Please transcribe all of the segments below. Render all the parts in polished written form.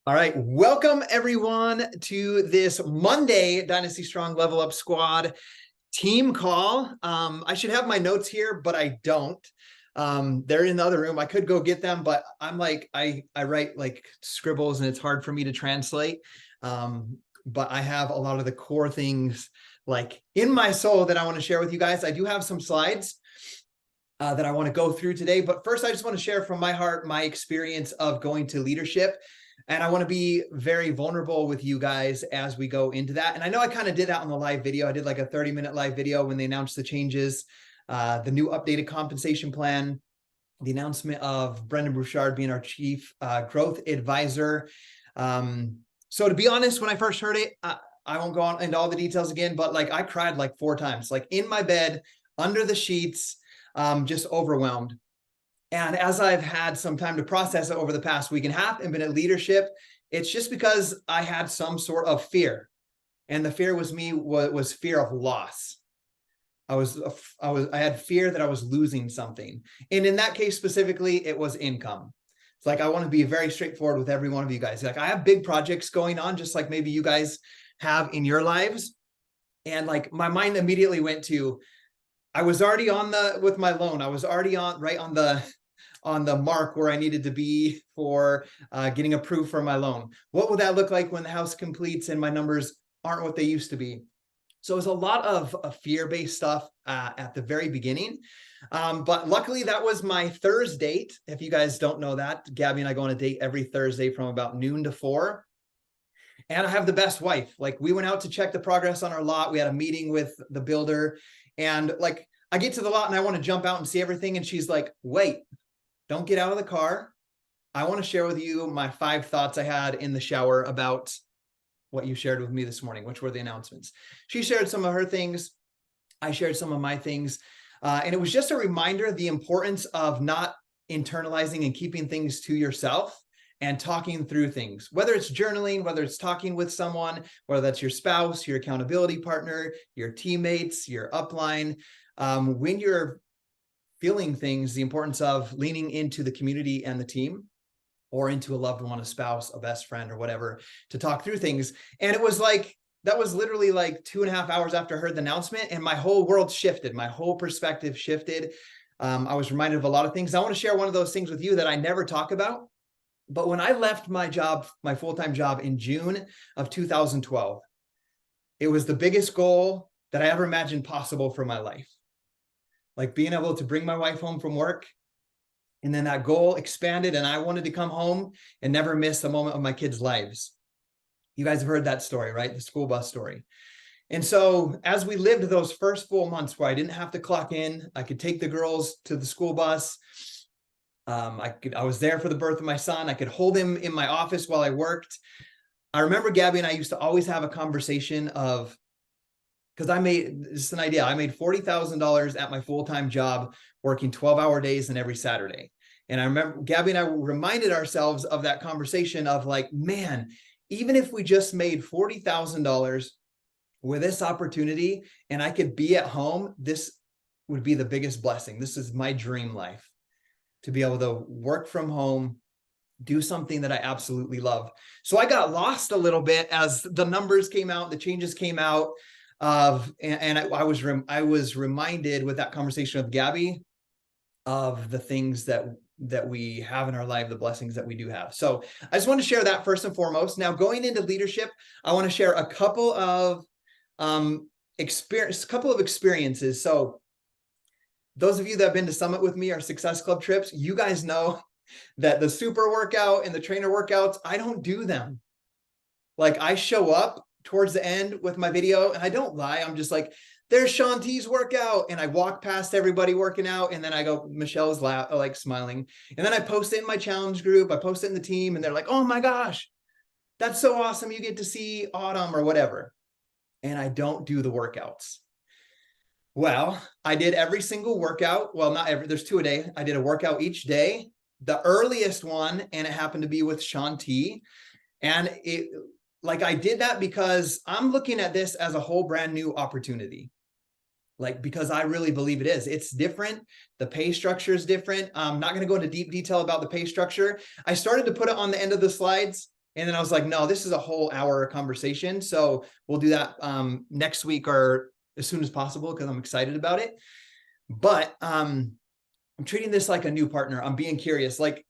All right, welcome everyone to this Monday Dynasty Strong Level Up Squad team call. I should have my notes here, but I don't. They're in the other room. I could go get them, but I'm like, I write like scribbles and it's hard for me to translate. But I have a lot of the core things like in my soul that I want to share with you guys. I do have some slides that I want to go through today. But first, I just want to share from my heart my experience of going to leadership. And I want to be very vulnerable with you guys as we go into that. And I know I kind of did that on the live video. I did like a 30-minute live video when they announced the changes, the new updated compensation plan, the announcement of Brendon Bruchard being our chief growth advisor. So to be honest, when I first heard it, I won't go on into all the details again, but like I cried like 4 times, like in my bed, under the sheets, just overwhelmed. And as I've had some time to process it over the past week and a half and been at leadership, it's just because I had some sort of fear. And the fear was fear of loss. I had fear that I was losing something. And in that case specifically, it was income. It's like I want to be very straightforward with every one of you guys. Like I have big projects going on, just like maybe you guys have in your lives. And like my mind immediately went to, I was already with my loan. I was already on the mark where I needed to be for getting approved for my loan. What will that look like when the house completes and my numbers aren't what they used to be? So it was a lot of fear-based stuff at the very beginning. But luckily that was my Thursday date. If you guys don't know that, Gabby and I go on a date every Thursday from about noon to 4. And I have the best wife. Like we went out to check the progress on our lot. We had a meeting with the builder and like I get to the lot and I want to jump out and see everything. And she's like, wait, don't get out of the car. I want to share with you my 5 thoughts I had in the shower about what you shared with me this morning, which were the announcements. She shared some of her things. I shared some of my things. And it was just a reminder of the importance of not internalizing and keeping things to yourself and talking through things, whether it's journaling, whether it's talking with someone, whether that's your spouse, your accountability partner, your teammates, your upline. When you're feeling things, the importance of leaning into the community and the team or into a loved one, a spouse, a best friend or whatever to talk through things. And it was like, that was literally like 2.5 hours after I heard the announcement and my whole world shifted. My whole perspective shifted. I was reminded of a lot of things. I want to share one of those things with you that I never talk about. But when I left my job, my full-time job in June of 2012, it was the biggest goal that I ever imagined possible for my life. Like being able to bring my wife home from work. And then that goal expanded and I wanted to come home and never miss a moment of my kids' lives. You guys have heard that story, right? The school bus story. And so as we lived those first full months where I didn't have to clock in, I could take the girls to the school bus. I was there for the birth of my son. I could hold him in my office while I worked. I remember Gabby and I used to always have a conversation of, because I made $40,000 at my full-time job, working 12-hour days and every Saturday. And I remember Gabby and I reminded ourselves of that conversation of like, man, even if we just made $40,000 with this opportunity and I could be at home, this would be the biggest blessing. This is my dream life, to be able to work from home, do something that I absolutely love. So I got lost a little bit as the numbers came out, the changes came out. I was reminded with that conversation with Gabby of the things that we have in our life, the blessings that we do have. So I just want to share that first and foremost. Now going into leadership, I want to share a couple of experiences. So those of you that have been to Summit with me or Success Club trips, you guys know that the super workout and the trainer workouts, I don't do them. Like I show up towards the end with my video and I don't lie. I'm just like, there's Shanti's workout. And I walk past everybody working out. And then I go, Michelle's like smiling. And then I post it in my challenge group. I post it in the team and they're like, oh my gosh, that's so awesome. You get to see Autumn or whatever. And I don't do the workouts. Well, I did every single workout. Well, not every, there's 2 a day. I did a workout each day. The earliest one, and it happened to be with Shanti. And I did that because I'm looking at this as a whole brand new opportunity. Because I really believe it is. It's different. The pay structure is different. I'm not going to go into deep detail about the pay structure. I started to put it on the end of the slides. And then I was like, no, this is a whole hour conversation. So we'll do that next week or as soon as possible, because I'm excited about it. But I'm treating this like a new partner. I'm being curious. Like,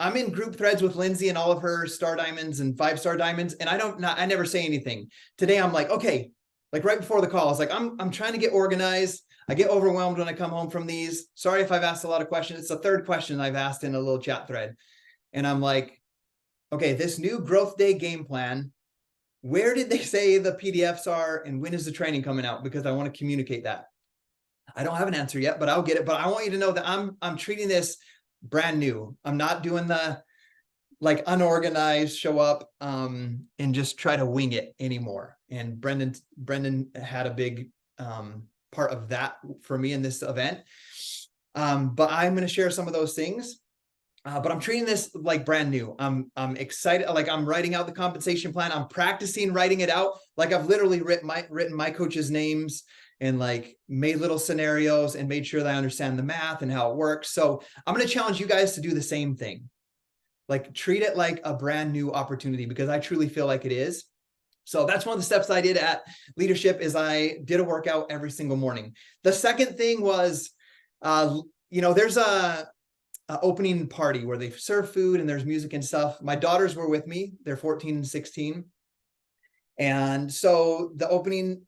I'm in group threads with Lindsay and all of her star diamonds and 5-star diamonds. And I never say anything. Today, I'm like, okay, like right before the call, I was like, I'm trying to get organized. I get overwhelmed when I come home from these. Sorry if I've asked a lot of questions. It's the third question I've asked in a little chat thread. And I'm like, okay, this new growth day game plan, where did they say the PDFs are and when is the training coming out? Because I want to communicate that. I don't have an answer yet, but I'll get it. But I want you to know that I'm treating this brand new. I'm not doing the like unorganized show up and just try to wing it anymore. And Brendon had a big part of that for me in this event. But I'm going to share some of those things. But I'm treating this like brand new. I'm excited. Like, I'm writing out the compensation plan. I'm practicing writing it out. Like, I've literally written my coaches' names and like made little scenarios and made sure that I understand the math and how it works. So I'm going to challenge you guys to do the same thing. Like, treat it like a brand new opportunity, because I truly feel like it is. So that's one of the steps I did at leadership, is I did a workout every single morning. The second thing was, there's a opening party where they serve food and there's music and stuff. My daughters were with me. They're 14 and 16. And so the opening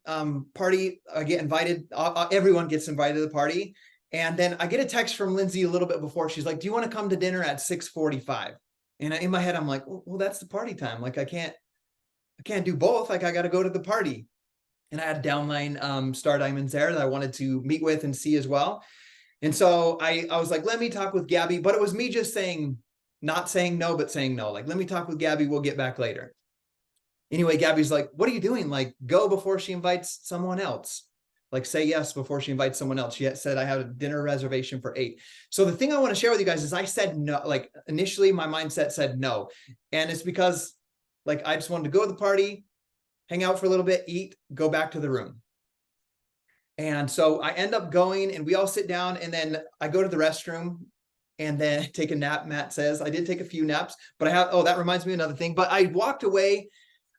party, I get invited. Everyone gets invited to the party. And then I get a text from Lindsay a little bit before. She's like, do you want to come to dinner at 6:45? And in my head, I'm like, well, that's the party time. Like, I can't do both. Like, I got to go to the party. And I had downline star diamonds there that I wanted to meet with and see as well. And so I was like, let me talk with Gabby. But it was me just not saying no, but saying no. Like, let me talk with Gabby. We'll get back later. Anyway, Gabby's like, what are you doing? Like, go before she invites someone else. Like, say yes before she invites someone else. She said, I have a dinner reservation for 8. So the thing I want to share with you guys is I said no. Like, initially my mindset said no. And it's because like, I just wanted to go to the party, hang out for a little bit, eat, go back to the room. And so I end up going and we all sit down, and then I go to the restroom and then take a nap. Matt says I did take a few naps, but that reminds me of another thing. But I walked away,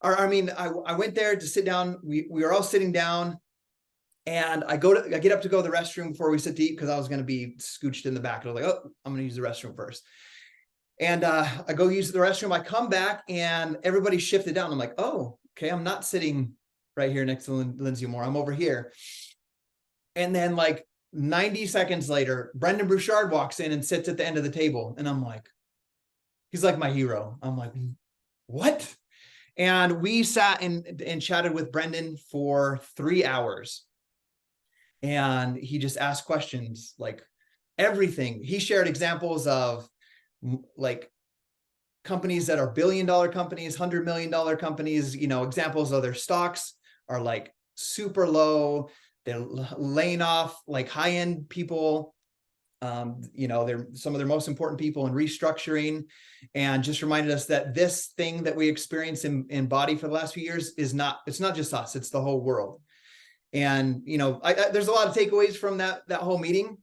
I went there to sit down. We were all sitting down, and I get up to go to the restroom before we sit to eat, because I was going to be scooched in the back. I was like, oh, I'm going to use the restroom first. And I go use the restroom. I come back and everybody's shifted down. I'm like, oh, okay, I'm not sitting right here next to Lindsay Moore. I'm over here. And then like 90 seconds later, Brendon Bruchard walks in and sits at the end of the table. And I'm like, he's like my hero. I'm like, what? And we sat and chatted with Brendon for 3 hours. And he just asked questions, like everything. He shared examples of like companies that are $1 billion companies, $100 million companies, examples of their stocks are like super low. They're laying off like high-end people. They're some of their most important people in restructuring, and just reminded us that this thing that we experience in BODi for the last few years it's not just us, it's the whole world. And, there's a lot of takeaways from that whole meeting,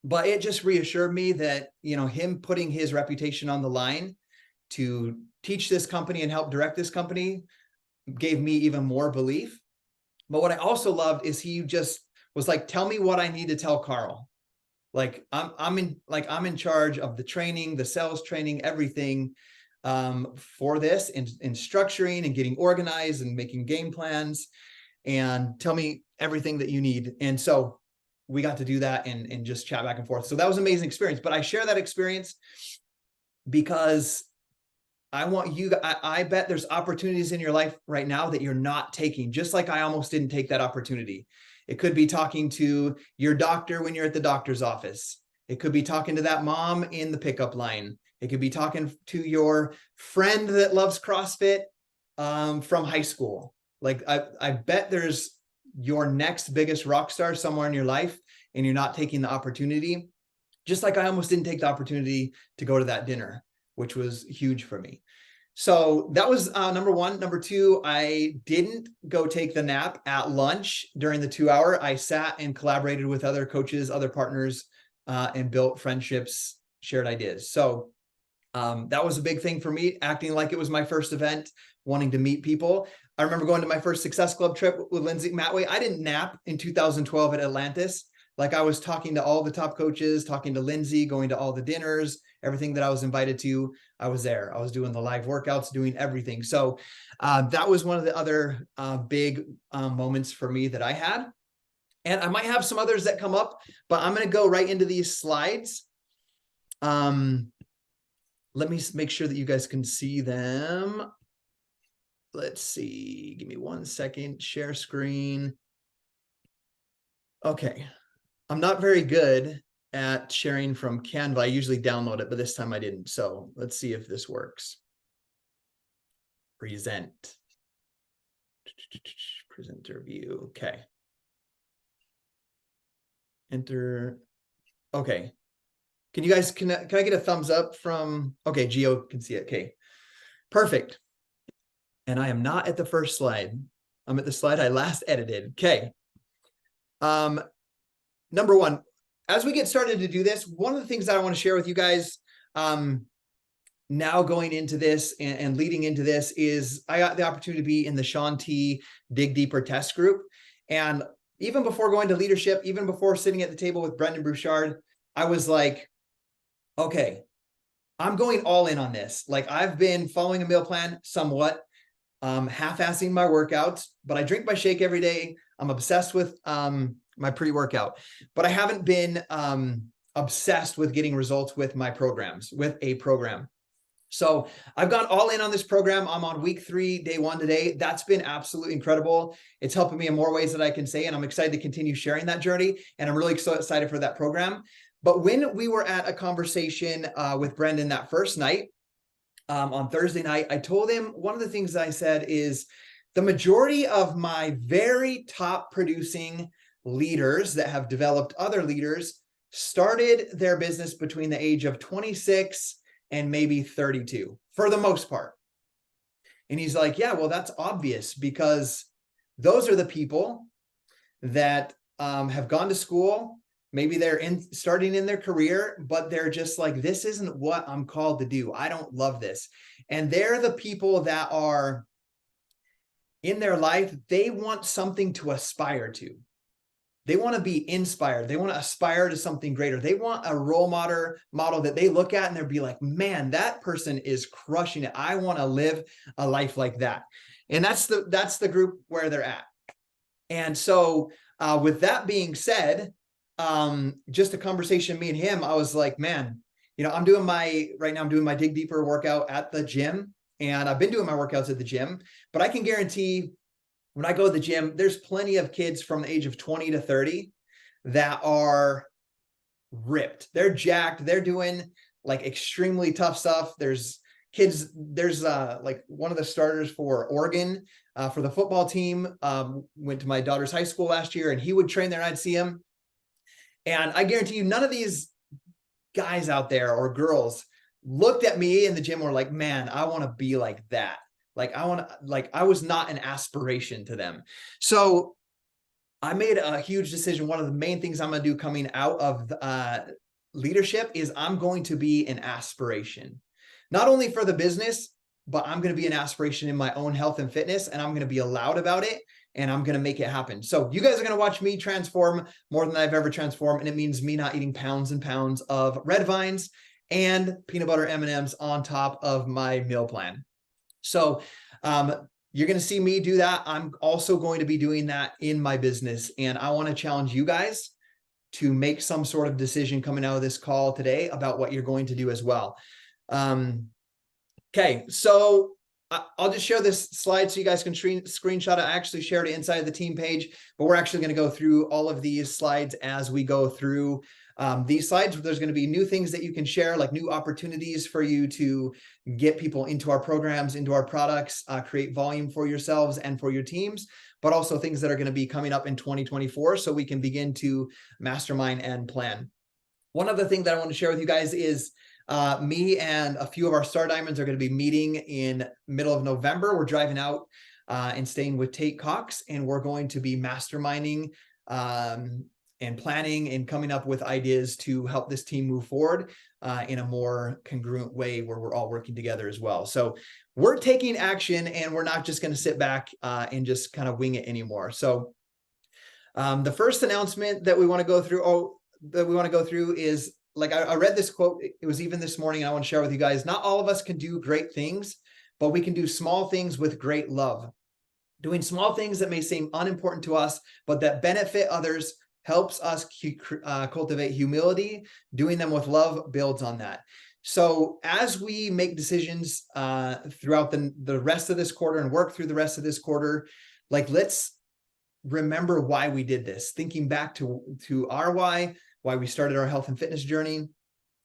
but it just reassured me that, him putting his reputation on the line to teach this company and help direct this company gave me even more belief. But what I also loved is he just was like, tell me what I need to tell Carl. Like, I'm in charge of the training, the sales training, everything for this, and structuring and getting organized and making game plans, and tell me everything that you need. And so we got to do that and just chat back and forth. So that was an amazing experience. But I share that experience because I want you, I bet there's opportunities in your life right now that you're not taking, just like I almost didn't take that opportunity. It could be talking to your doctor when you're at the doctor's office. It could be talking to that mom in the pickup line. It could be talking to your friend that loves CrossFit from high school. Like, I bet there's your next biggest rock star somewhere in your life, and you're not taking the opportunity. Just like I almost didn't take the opportunity to go to that dinner, which was huge for me. So that was number one. Number two, I didn't go take the nap at lunch during the 2 hour. I sat and collaborated with other coaches, other partners, and built friendships, shared ideas. So That was a big thing for me, acting like it was my first event, wanting to meet people. I remember going to my first Success Club trip with Lindsay Matway. I didn't nap in 2012 at Atlantis. Like, I was talking to all the top coaches, talking to Lindsay, going to all the dinners, everything that I was invited to, I was there. I was doing the live workouts, doing everything. So that was one of the other big moments for me that I had. And I might have some others that come up, but I'm going to go right into these slides. Let me make sure that you guys can see them. Let's see. Give me 1 second. Share screen. Okay. I'm not very good at sharing from Canva. I usually download it, but this time I didn't. So let's see if this works. Present. Presenter view. Okay. Enter. Okay. Can you guys, can I get a thumbs up from, okay, Geo can see it. Okay, perfect. And I am not at the first slide. I'm at the slide I last edited. Okay. Number one, as we get started to do this, one of the things that I want to share with you guys now going into this and leading into this is I got the opportunity to be in the Sean T Dig Deeper test group. And even before going to leadership, even before sitting at the table with Brendon Bruchard, I was like, okay, I'm going all in on this. Like, I've been following a meal plan somewhat, half-assing my workouts, but I drink my shake every day. I'm obsessed with my pre-workout, but I haven't been obsessed with getting results with my programs, with a program. So I've gone all in on this program. I'm on week 3, day 1 today. That's been absolutely incredible. It's helping me in more ways that I can say, and I'm excited to continue sharing that journey. And I'm really so excited for that program. But when we were at a conversation with Brendon that first night, on Thursday night, I told him one of the things that I said is the majority of my very top producing leaders that have developed other leaders started their business between the age of 26 and maybe 32 for the most part. And he's like, yeah, well, that's obvious because those are the people that have gone to school. Maybe they're starting in their career, but they're just like, this isn't what I'm called to do. I don't love this. And they're the people that are in their life, they want something to aspire to. They want to be inspired. They want to aspire to something greater. They want a role model that they look at and they'll be like, man, that person is crushing it. I want to live a life like that. And that's the group where they're at. And so with that being said, just a conversation, me and him, I was like, man, you know, I'm doing my Dig Deeper workout at the gym, and I've been doing my workouts at the gym, but I can guarantee when I go to the gym, there's plenty of kids from the age of 20 to 30 that are ripped. They're jacked. They're doing like extremely tough stuff. There's kids, there's like one of the starters for Oregon for the football team, went to my daughter's high school last year, and he would train there and I'd see him. And I guarantee you, none of these guys out there or girls looked at me in the gym and were like, man, I want to be like that. I was not an aspiration to them. So I made a huge decision. One of the main things I'm going to do coming out of leadership is I'm going to be an aspiration, not only for the business, but I'm going to be an aspiration in my own health and fitness, and I'm going to be loud about it, and I'm going to make it happen. So you guys are going to watch me transform more than I've ever transformed, and it means me not eating pounds and pounds of red vines and peanut butter M&Ms on top of my meal plan. So you're going to see me do that. I'm also going to be doing that in my business. And I want to challenge you guys to make some sort of decision coming out of this call today about what you're going to do as well. Okay, so I'll just share this slide so you guys can screenshot it. I actually shared it inside of the team page, but we're actually going to go through all of these slides as we go through these slides. There's going to be new things that you can share, like new opportunities for you to get people into our programs, into our products, create volume for yourselves and for your teams, but also things that are going to be coming up in 2024 so we can begin to mastermind and plan. One other thing that I want to share with you guys is me and a few of our Star Diamonds are going to be meeting in middle of November. We're driving out and staying with Tate Cox, and we're going to be masterminding and planning and coming up with ideas to help this team move forward in a more congruent way where we're all working together as well. So we're taking action, and we're not just going to sit back and just kind of wing it anymore. So the first announcement that we want to go through, is, like, I read this quote. It was even this morning, and I want to share with you guys. Not all of us can do great things, but we can do small things with great love. Doing small things that may seem unimportant to us, but that benefit others, helps us cultivate humility. Doing them with love builds on that. So as we make decisions throughout the rest of this quarter and work through the rest of this quarter, like, let's remember why we did this. Thinking back to our why we started our health and fitness journey,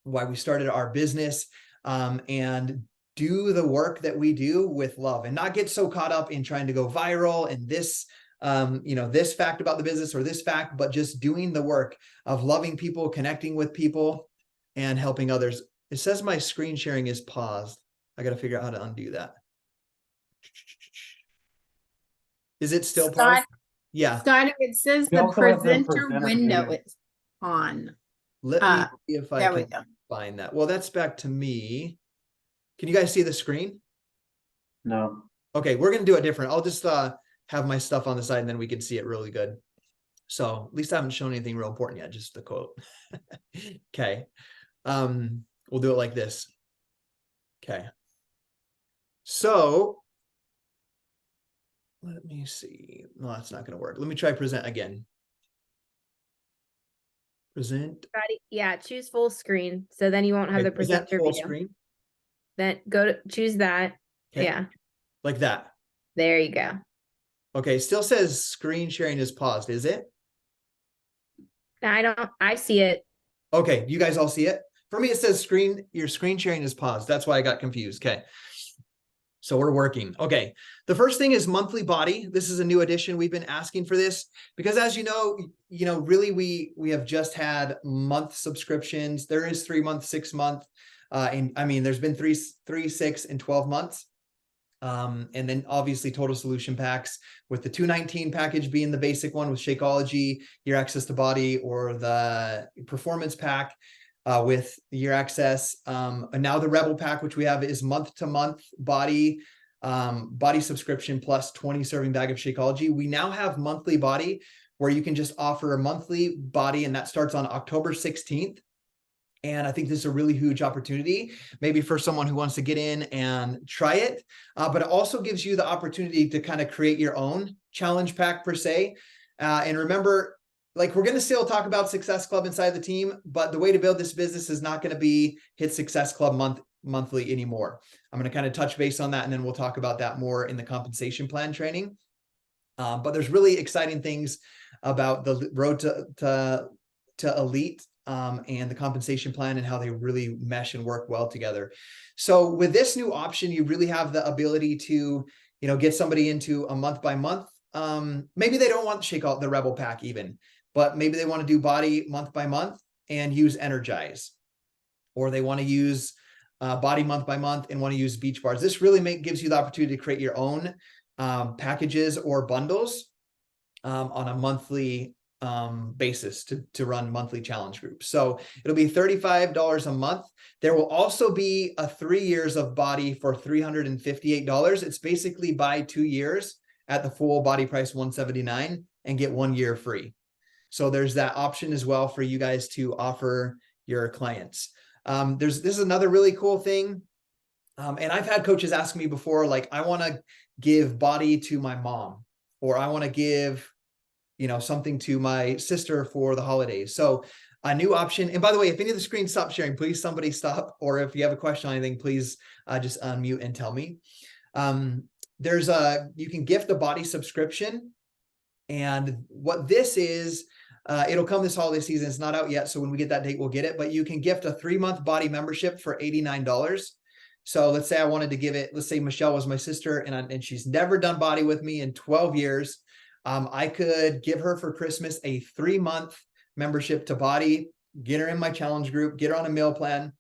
why we started our business, and do the work that we do with love, and not get so caught up in trying to go viral and this, this fact about the business or this fact, but just doing the work of loving people, connecting with people, and helping others. It says my screen sharing is paused. I got to figure out how to undo that. Is it still paused? Yeah. Scott, it says the presenter window is on. Let me see if I can find that. Well, that's back to me. Can you guys see the screen? No. Okay, we're going to do it different. I'll just have my stuff on the side, and then we can see it really good. So at least I haven't shown anything real important yet, just the quote. Okay. We'll do it like this. Okay. So let me see. No, that's not going to work. Let me try present again. Present. Yeah, choose full screen. So then you won't have the presenter full view. Screen. Then choose that. Okay. Yeah. Like that. There you go. Okay, still says screen sharing is paused, is it? I see it. Okay, you guys all see it? For me, it says your screen sharing is paused. That's why I got confused. Okay. So we're working. Okay. The first thing is monthly BODi. This is a new addition. We've been asking for this because, as you know, really we have just had month subscriptions. There is 3 month, 6 month. And I mean, there's been 3, 6, and 12 months. And then obviously total solution packs, with the $219 package being the basic one with Shakeology, your access to BODi, or the performance pack with your access. And now the Rebel pack, which we have, is month to month BODi subscription plus 20 serving bag of Shakeology. We now have monthly BODi, where you can just offer a monthly BODi, and that starts on October 16th. And I think this is a really huge opportunity, maybe for someone who wants to get in and try it, but it also gives you the opportunity to kind of create your own challenge pack per se. And remember, like, we're going to still talk about Success Club inside the team, but the way to build this business is not going to be hit Success Club monthly anymore. I'm going to kind of touch base on that, and then we'll talk about that more in the compensation plan training. But there's really exciting things about the road to elite and the compensation plan, and how they really mesh and work well together. So with this new option, you really have the ability to, get somebody into a month by month. Maybe they don't want the Rebel pack even, but maybe they want to do BODi month by month and use Energize, or they want to use BODi month by month and want to use Beach Bars. This really gives you the opportunity to create your own packages or bundles on a monthly basis to run monthly challenge groups. So it'll be $35 a month. There will also be a 3 years of BODi for $358. It's basically buy 2 years at the full BODi price, $179, and get 1 year free. So there's that option as well for you guys to offer your clients. This is another really cool thing. And I've had coaches ask me before, like, I want to give BODi to my mom, or I want to give something to my sister for the holidays. So a new option. And by the way, if any of the screens stop sharing, please somebody stop. Or if you have a question on anything, please just unmute and tell me. You can gift a BODi subscription. And what this is, it'll come this holiday season. It's not out yet. So when we get that date, we'll get it. But you can gift a 3-month BODi membership for $89. So let's say I wanted to give it, let's say Michelle was my sister and she's never done BODi with me in 12 years. I could give her for Christmas a 3-month membership to BODi, get her in my challenge group, get her on a meal plan,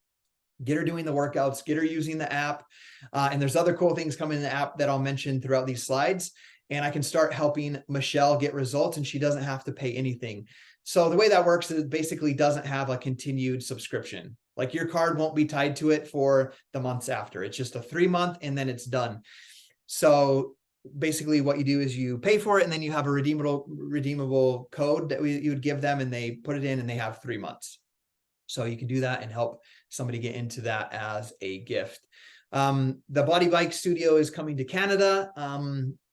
get her doing the workouts, get her using the app. And there's other cool things coming in the app that I'll mention throughout these slides. and I can start helping Michelle get results, and she doesn't have to pay anything. So the way that works is it basically doesn't have a continued subscription. Like your card won't be tied to it for the months after. It's just a 3-month and then it's done. So basically what you do is you pay for it, and then you have a redeemable code that you would give them, and they put it in and they have 3 months. So you can do that and help somebody get into that as a gift. The BODi Bike Studio is coming to Canada.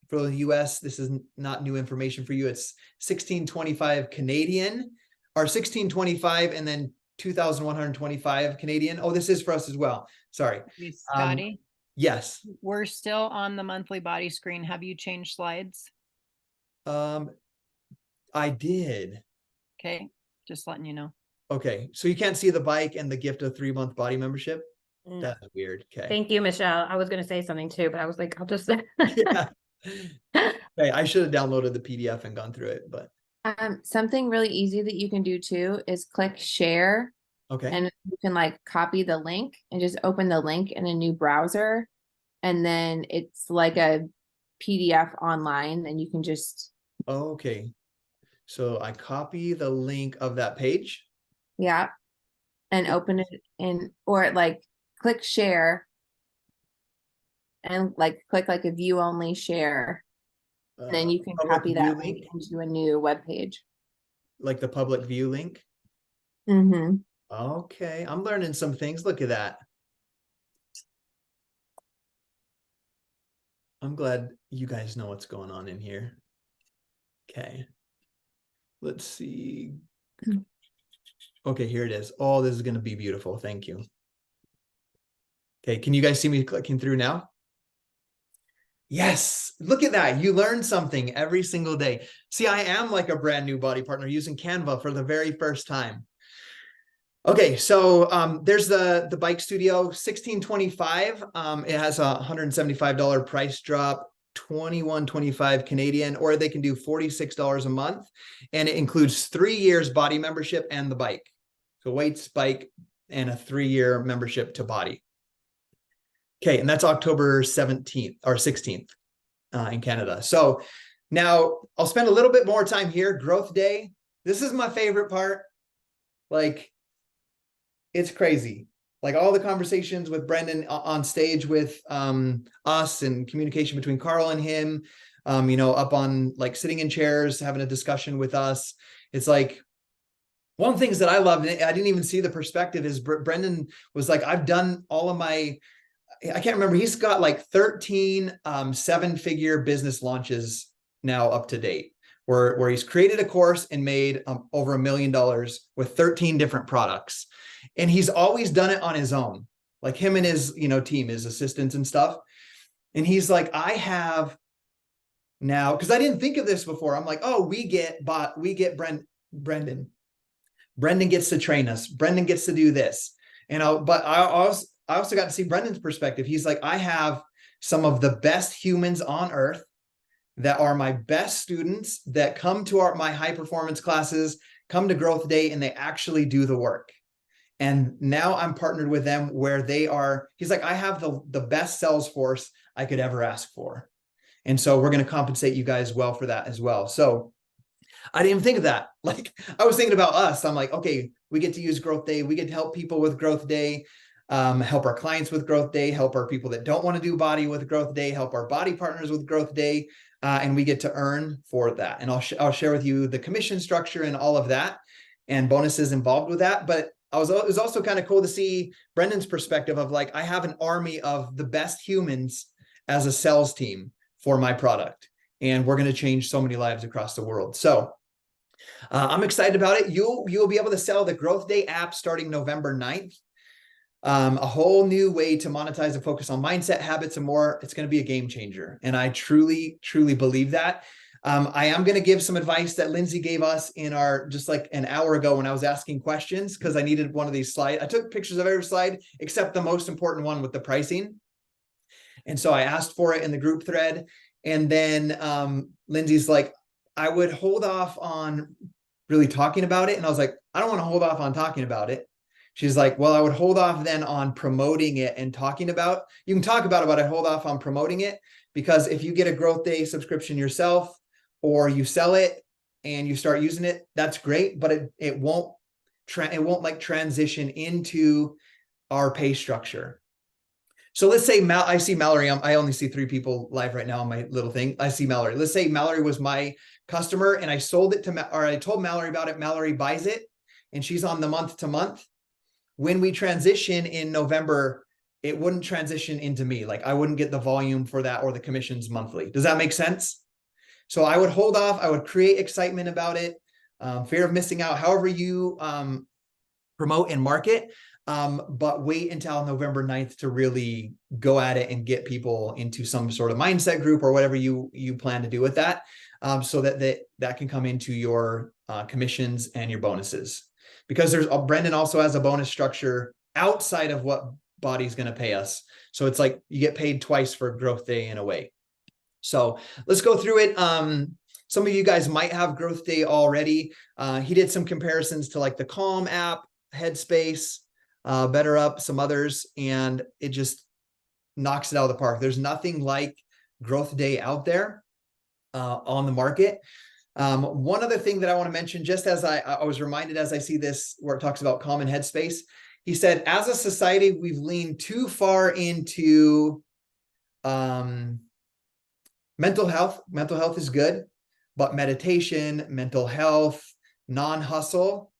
For the US, this is not new information for you. It's 1625 Canadian, or 1625 and then 2,125 Canadian. Oh, this is for us as well. Sorry. Scotty, Yes. we're still on the monthly BODi screen. Have you changed slides? I did. Okay, just letting you know. Okay, so you can't see the bike and the gift of 3-month BODi membership. No. That's weird. Okay. Thank you, Michelle. I was going to say something too, but I was like, I'll just. Yeah. Okay, I should have downloaded the PDF and gone through it, but Something really easy that you can do too is click share, okay. and you can like copy the link and just open the link in a new browser, and then it's like a PDF online, and you can just Okay. So I copy the link of that page. and open it in, or like click share and like click like a view only share. And then you can public copy view that link, link into a new web page. like the public view link. Mm-hmm. Okay, I'm learning some things. Look at that. I'm glad you guys know what's going on in here. Okay. Let's see. Okay, here it is. Oh, this is going to be beautiful. Thank you. Okay, can you guys see me clicking through now? Yes, look at that. You learn something every single day. See, I am like a brand new BODi partner using Canva for the very first time. Okay, so there's the bike studio, 1625. It has a $175 price drop, 21.25 Canadian, or they can do $46 a month, and it includes 3 years BODi membership and the bike. So weights, bike, and a 3-year membership to BODi. Okay, and that's October 17th or 16th in Canada. So now I'll spend a little bit more time here. Growth Day. This is my favorite part. Like, it's crazy. Like all the conversations with Brendon on stage with us, and communication between Carl and him, you know, up on like sitting in chairs, having a discussion with us. It's like, one of the things that I loved, and I didn't even see the perspective, is Brendon was like, I've done all of my, I can't remember, he's got like 13 7-figure business launches now up to date, where he's created a course and made over $1 million with 13 different products. And he's always done it on his own, like him and his, you know, team, his assistants and stuff. And he's like, I have now, because I didn't think of this before. I'm like, oh, we get Brendon. Brendon gets to train us. Brendon gets to do this. And I also got to see Brendon's perspective. He's like, I have some of the best humans on earth that are my best students that come to my high performance classes, come to Growth Day, and they actually do the work. And now I'm partnered with them where they are, he's like, I have the best sales force I could ever ask for. And so we're going to compensate you guys well for that as well. So I didn't even think of that. Like, I was thinking about us. I'm like, okay, we get to use Growth Day. We get to help people with Growth Day, help our clients with Growth Day, help our people that don't want to do BODi with Growth Day, help our BODi partners with Growth Day. And we get to earn for that. And I'll share with you the commission structure and all of that and bonuses involved with that. But it was also kind of cool to see Brendon's perspective of like, I have an army of the best humans as a sales team for my product. And we're going to change so many lives across the world. So I'm excited about it. You'll be able to sell the Growth Day app starting November 9th. A whole new way to monetize and focus on mindset, habits, and more. It's going to be a game changer. And I truly, truly believe that. I am going to give some advice that Lindsay gave us in our, just like an hour ago when I was asking questions, because I needed one of these slides. I took pictures of every slide except the most important one with the pricing. And so I asked for it in the group thread. And then Lindsay's like, I would hold off on really talking about it. And I was like, I don't want to hold off on talking about it. She's like, well, I would hold off then on promoting it and talking about, you can talk about it, but I hold off on promoting it because if you get a Growth Day subscription yourself or you sell it and you start using it, that's great, but it won't like transition into our pay structure. So let's say I see Mallory. I only see 3 people live right now on my little thing. I see Mallory. Let's say Mallory was my customer and I sold it to, or I told Mallory about it. Mallory buys it and she's on the month to month. When we transition in November, it wouldn't transition into me. Like I wouldn't get the volume for that or the commissions monthly. Does that make sense? So I would hold off. I would create excitement about it, fear of missing out, however you promote and market, but wait until November 9th to really go at it and get people into some sort of mindset group or whatever you plan to do with that, so that can come into your commissions and your bonuses. Because Brendon also has a bonus structure outside of what BODi is going to pay us. So it's like you get paid twice for Growth Day in a way. So let's go through it. Some of you guys might have Growth Day already. He did some comparisons to like the Calm app, Headspace, BetterUp, some others, and it just knocks it out of the park. There's nothing like Growth Day out there on the market. One other thing that I want to mention, just as I was reminded as I see this where it talks about Calm and Headspace, he said, as a society, we've leaned too far into mental health. Mental health is good, but meditation, mental health, non-hustle,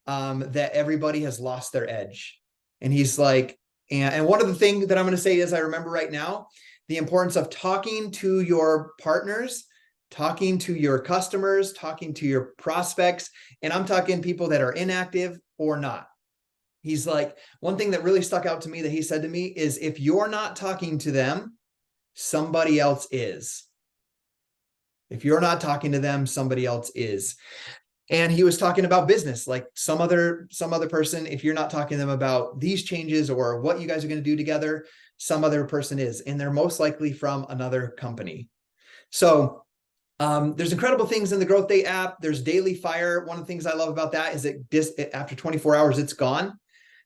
that everybody has lost their edge. And he's like, and one of the things that I'm going to say is I remember right now, the importance of talking to your partners, talking to your customers, talking to your prospects. And I'm talking people that are inactive or not. He's like, one thing that really stuck out to me that he said to me is, if you're not talking to them, somebody else is. If you're not talking to them, somebody else is. And he was talking about business, like some other person, if you're not talking to them about these changes or what you guys are going to do together, some other person is, and they're most likely from another company. So there's incredible things in the Growth Day app. There's daily fire. One of the things I love about that is after 24 hours, it's gone.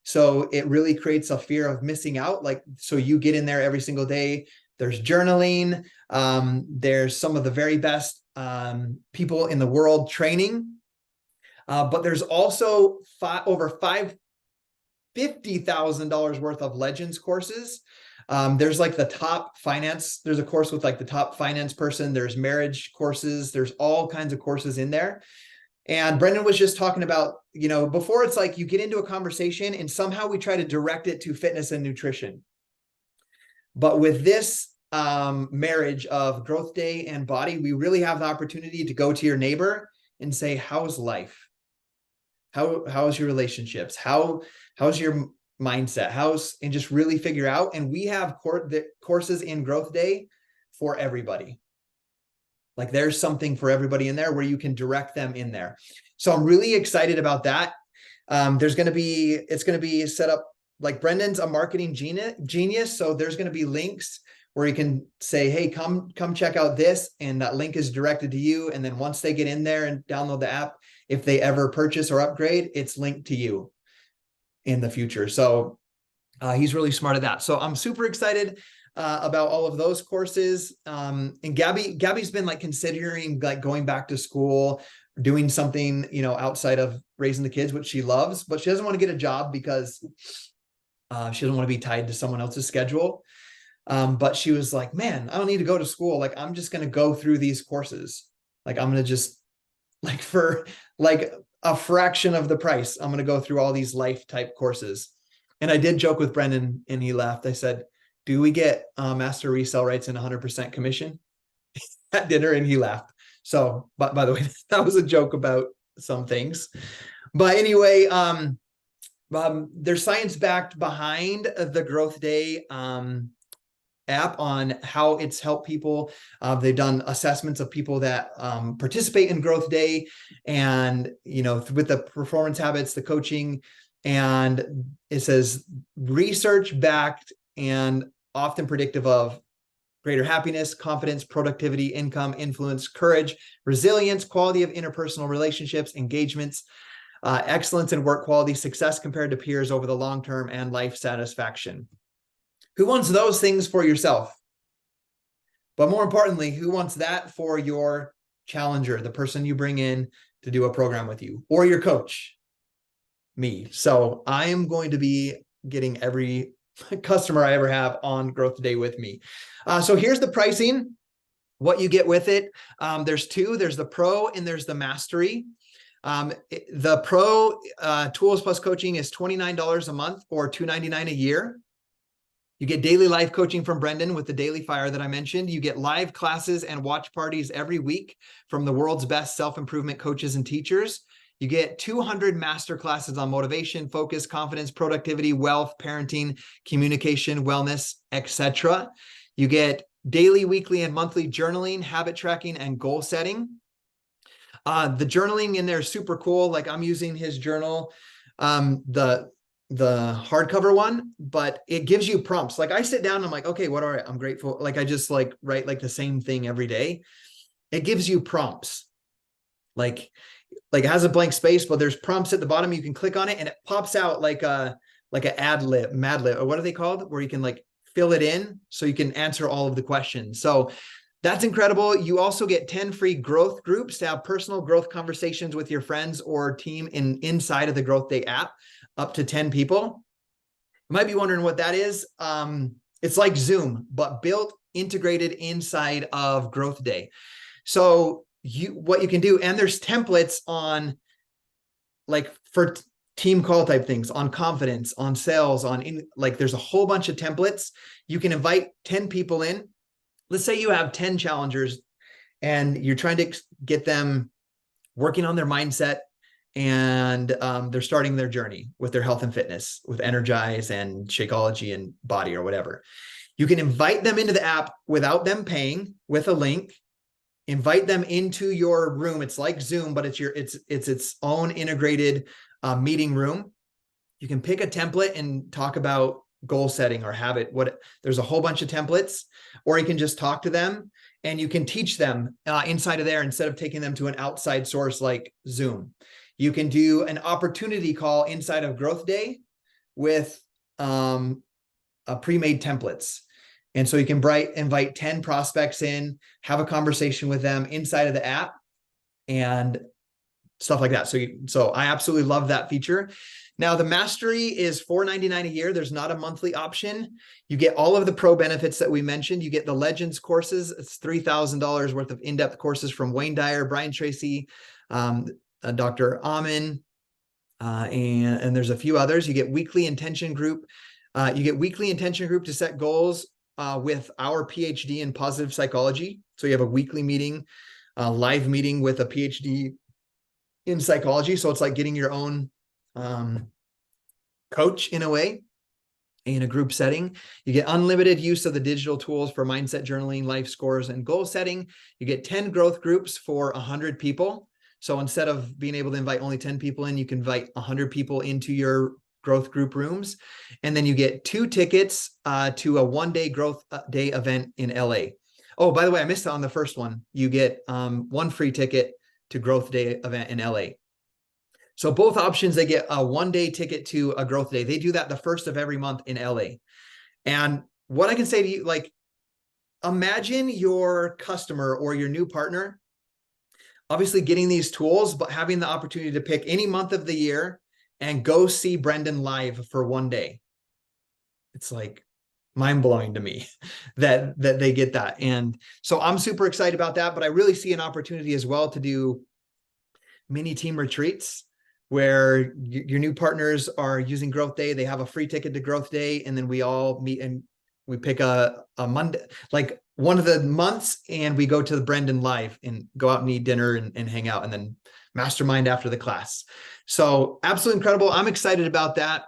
So it really creates a fear of missing out. Like, so you get in there every single day. There's journaling. There's some of the very best people in the world training. But there's also over $50,000 worth of Legends courses. There's like the top finance. There's a course with like the top finance person. There's marriage courses. There's all kinds of courses in there. And Brendon was just talking about, before it's like you get into a conversation and somehow we try to direct it to fitness and nutrition. But with this marriage of Growth Day and BODi, we really have the opportunity to go to your neighbor and say, how's life? How's your relationships? How's your mindset? And just really figure out. And we have courses in Growth Day for everybody. Like there's something for everybody in there where you can direct them in there. So I'm really excited about that. It's going to be set up like Brendon's a marketing genius. So there's going to be links where you can say, hey, come check out this. And that link is directed to you. And then once they get in there and download the app, if they ever purchase or upgrade, it's linked to you in the future. So he's really smart at that. So I'm super excited about all of those courses. And Gabby's been like considering like going back to school, doing something, outside of raising the kids, which she loves, but she doesn't want to get a job because she doesn't want to be tied to someone else's schedule. But she was like, man, I don't need to go to school. Like, I'm just going to go through these courses. Like, I'm going to just like for like a fraction of the price, I'm going to go through all these life type courses. And I did joke with Brendon and he laughed. I said, do we get master resale rights and 100% commission at dinner? And he laughed. So, but by the way, that was a joke about some things. But anyway, there's science backed behind the Growth Day app on how it's helped people. They've done assessments of people that participate in Growth Day and, with the performance habits, the coaching, and it says research backed and often predictive of greater happiness, confidence, productivity, income, influence, courage, resilience, quality of interpersonal relationships, engagements. excellence in work quality, success compared to peers over the long term, and life satisfaction. Who wants those things for yourself? But more importantly, who wants that for your challenger, the person you bring in to do a program with you, or your coach? Me. So I am going to be getting every customer I ever have on Growth Day with me. So here's the pricing, what you get with it. There's two, there's the Pro and there's the Mastery. The Pro Tools Plus Coaching is $29 a month or $299 a year. You get daily life coaching from Brendon with the Daily Fire that I mentioned. You get live classes and watch parties every week from the world's best self-improvement coaches and teachers. You get 200 master classes on motivation, focus, confidence, productivity, wealth, parenting, communication, wellness, etc. You get daily, weekly, and monthly journaling, habit tracking, and goal setting. The journaling in there is super cool. Like I'm using his journal, the hardcover one, but it gives you prompts. Like I sit down and I'm like, okay, what are I'm grateful. Like I just like write like the same thing every day. It gives you prompts. Like it has a blank space, but there's prompts at the bottom. You can click on it and it pops out like an ad lib, mad lib, or what are they called? Where you can like fill it in so you can answer all of the questions. So that's incredible. You also get 10 free growth groups to have personal growth conversations with your friends or team inside of the Growth Day app, up to 10 people. You might be wondering what that is. It's like Zoom, but built, integrated inside of Growth Day. So what you can do, and there's templates on like for team call type things, on confidence, on sales, like there's a whole bunch of templates. You can invite 10 people in. Let's say you have 10 challengers and you're trying to get them working on their mindset and they're starting their journey with their health and fitness, with Energize and Shakeology and BODi or whatever. You can invite them into the app without them paying, with a link. Invite them into your room. It's like Zoom, but it's its own integrated meeting room. You can pick a template and talk about goal setting or habit. There's a whole bunch of templates, or you can just talk to them and you can teach them inside of there instead of taking them to an outside source like Zoom. You can do an opportunity call inside of Growth Day with pre-made templates. And so you can invite 10 prospects in, have a conversation with them inside of the app and stuff like that. So I absolutely love that feature. Now the Mastery is $499 a year. There's not a monthly option. You get all of the pro benefits that we mentioned. You get the Legends courses. It's $3,000 worth of in-depth courses from Wayne Dyer, Brian Tracy, Dr. Amin, and there's a few others. You get weekly intention group. To set goals with our PhD in positive psychology. So you have a weekly meeting, live meeting with a PhD in psychology. So it's like getting your own coach in a way, in a group setting. You get unlimited use of the digital tools for mindset journaling, life scores, and goal setting. You get 10 growth groups for 100 people. So instead of being able to invite only 10 people in, you can invite 100 people into your growth group rooms. And then you get 2 tickets to a one-day Growth Day event in LA. Oh, by the way, I missed out on the first one. You get 1 free ticket to Growth Day event in LA. So both options, they get a 1-day ticket to a Growth Day. They do that the first of every month in LA. And what I can say to you, like, imagine your customer or your new partner, obviously getting these tools, but having the opportunity to pick any month of the year and go see Brendon live for 1 day. It's like mind-blowing to me that they get that. And so I'm super excited about that, but I really see an opportunity as well to do mini team retreats where your new partners are using Growth Day. They have a free ticket to Growth Day, and then we all meet and we pick a Monday, like one of the months, and we go to the Brendon live and go out and eat dinner and hang out and then mastermind after the class. So absolutely incredible. I'm excited about that.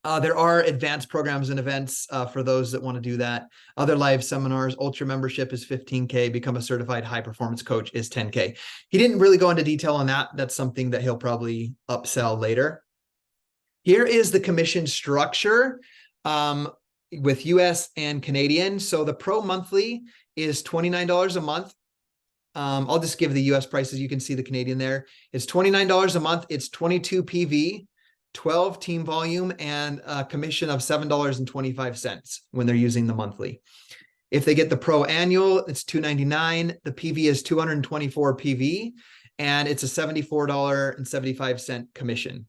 There are advanced programs and events for those that want to do that. Other live seminars, Ultra membership is $15K. Become a certified high performance coach is $10K. He didn't really go into detail on that. That's something that he'll probably upsell later. Here is the commission structure with US and Canadian. So the pro monthly is $29 a month. I'll just give the US prices. You can see the Canadian there. It's $29 a month. It's 22 PV, 12 team volume, and a commission of $7.25 when they're using the monthly. If they get the pro annual, it's $299. The PV is 224 PV, and it's a $74.75 commission.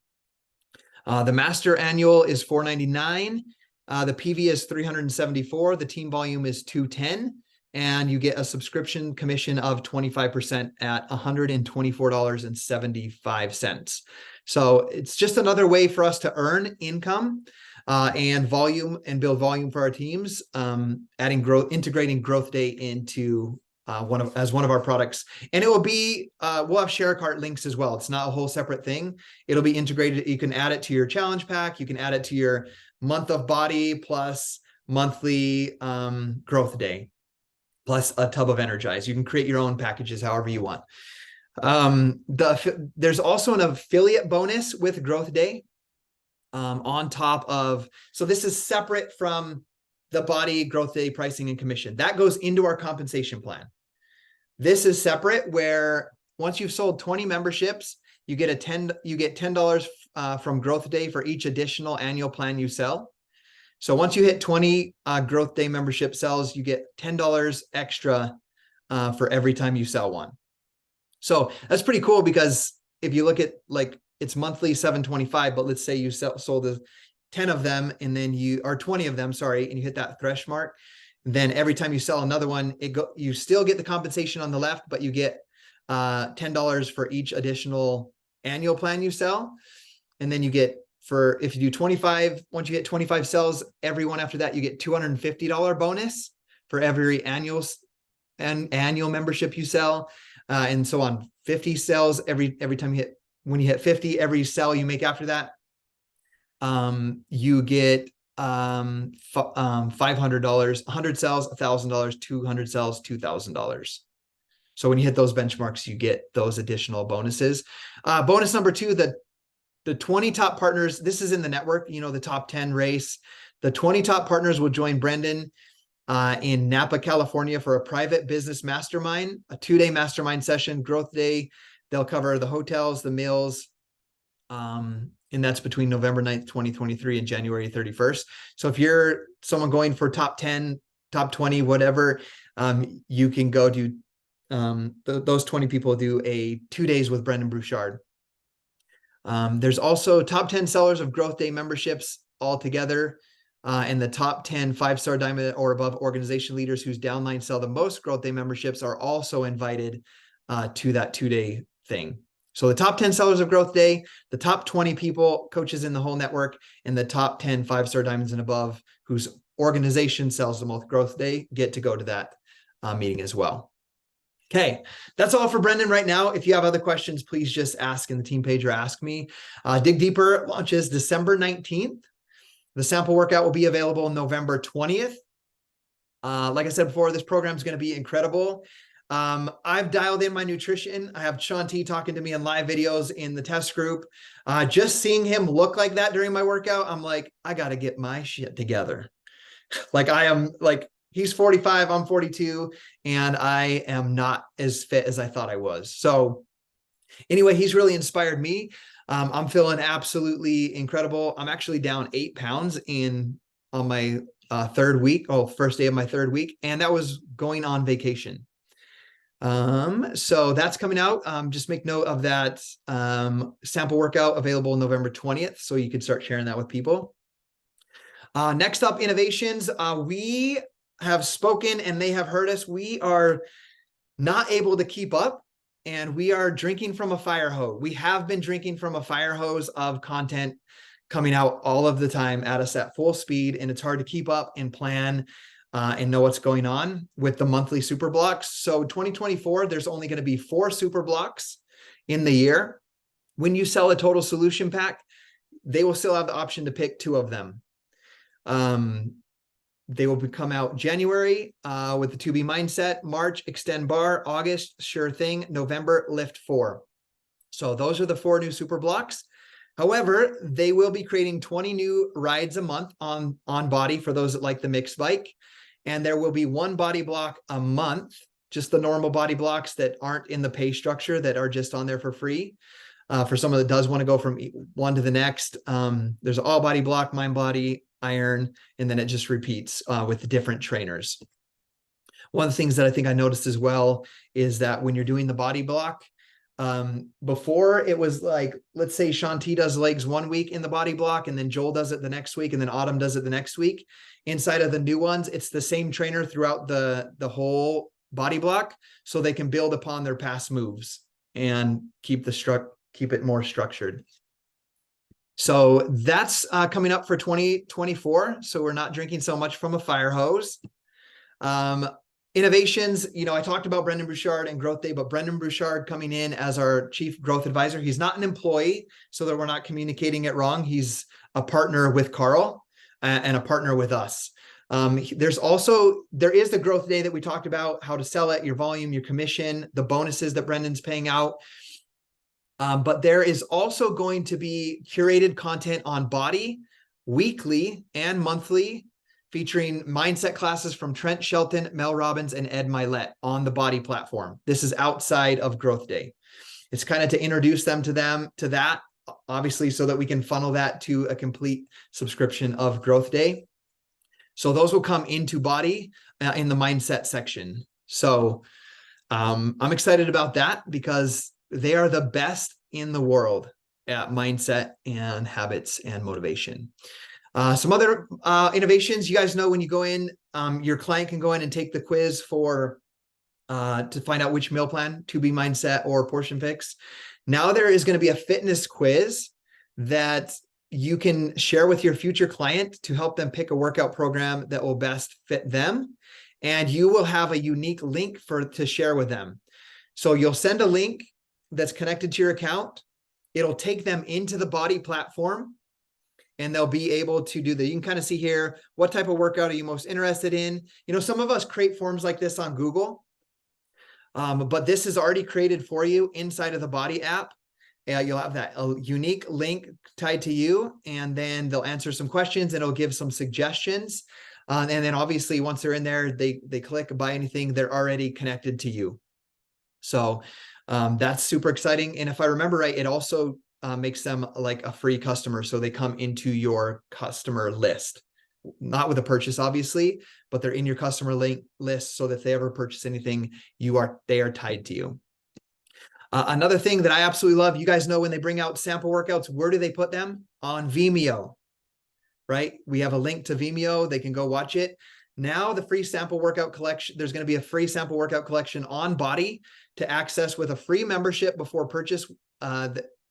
The master annual is $499. The PV is 374. The team volume is 210. And you get a subscription commission of 25% at $124.75. So it's just another way for us to earn income and volume and build volume for our teams, adding growth, integrating Growth Day into one of our products. And it will be, we'll have share cart links as well. It's not a whole separate thing. It'll be integrated. You can add it to your challenge pack. You can add it to your month of BODi plus monthly Growth Day, plus a tub of Energize. You can create your own packages however you want. There's also an affiliate bonus with Growth Day on top of, so this is separate from the BODi Growth Day pricing and commission. That goes into our compensation plan. This is separate, where once you've sold 20 memberships, you get $10 from Growth Day for each additional annual plan you sell. So once you hit 20 Growth Day membership sales, you get $10 extra for every time you sell one. So that's pretty cool, because if you look at, like, it's monthly $725, but let's say you sold 10 of them, and then or 20 of them, sorry, and you hit that threshold mark, then every time you sell another one, you still get the compensation on the left, but you get $10 for each additional annual plan you sell. And then you get, if you do 25, once you get 25 sales, everyone after that, you get $250 bonus for every annual membership you sell, and so on. 50 sales every time when you hit 50, every sell you make after that, you get $500, 100 sales, $1,000, 200 sales, $2,000. So when you hit those benchmarks, you get those additional bonuses. Bonus number 2, the 20 top partners, this is in the network, the top 10 race. The 20 top partners will join Brendon in Napa, California for a private business mastermind, a 2-day mastermind session, Growth Day. They'll cover the hotels, the meals, and that's between November 9th, 2023 and January 31st. So if you're someone going for top 10, top 20, whatever, you can go do, those 20 people do a 2 days with Brendon Bruchard. There's also top 10 sellers of Growth Day memberships all together, and the top 10 5-star diamond or above organization leaders whose downline sell the most Growth Day memberships are also invited to that 2-day thing. So the top 10 sellers of Growth Day, the top 20 people, coaches in the whole network, and the top 10 5-star diamonds and above whose organization sells the most Growth Day get to go to that meeting as well. Okay, that's all for Brendon right now. If you have other questions, please just ask in the team page or ask me. Dig Deeper launches December 19th. The sample workout will be available November 20th. Like I said before, this program is going to be incredible. I've dialed in my nutrition. I have Sean T talking to me in live videos in the test group. Just seeing him look like that during my workout, I'm like, I got to get my shit together. He's 45, I'm 42, and I am not as fit as I thought I was. So anyway, he's really inspired me. I'm feeling absolutely incredible. I'm actually down 8 pounds on my first day of my 3rd week, and that was going on vacation. So that's coming out. Just make note of that sample workout available November 20th, so you can start sharing that with people. Next up, innovations. We have spoken and they have heard us. We are not able to keep up, and we are drinking from a fire hose. We have been drinking from a fire hose of content coming out all of the time at us at full speed, and it's hard to keep up and plan and know what's going on with the monthly super blocks. So 2024, there's only going to be 4 super blocks in the year. When you sell a total solution pack, they will still have the option to pick 2 of them. They will come out January with the 2B mindset, March extend bar, August sure thing, November lift 4. So those are the 4 new super blocks. However, they will be creating 20 new rides a month on BODi for those that like the mixed bike. And there will be 1 BODi block a month just the normal body blocks that aren't in the pay structure, that are just on there for free. For someone that does want to go from one to the next, there's all body block, mind body, iron, and then it just repeats with the different trainers. One of the things that I think I noticed as well is that when you're doing the body block, before it was like, let's say Shanti does legs 1 week in the body block, and then Joel does it the next week, and then Autumn does it the next week. Inside of the new ones, it's the same trainer throughout the whole body block, so they can build upon their past moves and keep it more structured. So that's coming up for 2024. So we're not drinking so much from a fire hose. Innovations, I talked about Brendon Bruchard and Growth Day, but Brendon Bruchard coming in as our Chief Growth Advisor. He's not an employee, so that we're not communicating it wrong. He's a partner with Carl and a partner with us. There is the Growth Day that we talked about, how to sell it, your volume, your commission, the bonuses that Brendon's paying out. But there is also going to be curated content on BODi weekly and monthly, featuring mindset classes from Trent Shelton, Mel Robbins, and Ed Milet on the BODi platform. This is outside of Growth Day. It's kind of to introduce them to that, obviously, so that we can funnel that to a complete subscription of Growth Day. So those will come into BODi in the mindset section. So I'm excited about that because they are the best in the world at mindset and habits and motivation. Some other innovations, you guys know, when you go in, your client can go in and take the quiz to find out which meal plan, to be mindset or portion fix. Now there is going to be a fitness quiz that you can share with your future client to help them pick a workout program that will best fit them. And you will have a unique link to share with them. So you'll send a link that's connected to your account. It'll take them into the BODi platform, and they'll be able to do that. You can kind of see here, what type of workout are you most interested in? Some of us create forms like this on Google, but this is already created for you inside of the BODi app. You'll have a unique link tied to you, and then they'll answer some questions and it'll give some suggestions. And then obviously once they're in there, they click buy anything, they're already connected to you. So that's super exciting. And if I remember right, it also makes them like a free customer. So they come into your customer list, not with a purchase, obviously, but they're in your customer list, so that if they ever purchase anything, they are tied to you. Another thing that I absolutely love, you guys know, when they bring out sample workouts, where do they put them? On Vimeo, right? We have a link to Vimeo. They can go watch it. Now the free sample workout collection, there's going to be a free sample workout collection on BODi to access with a free membership before purchase,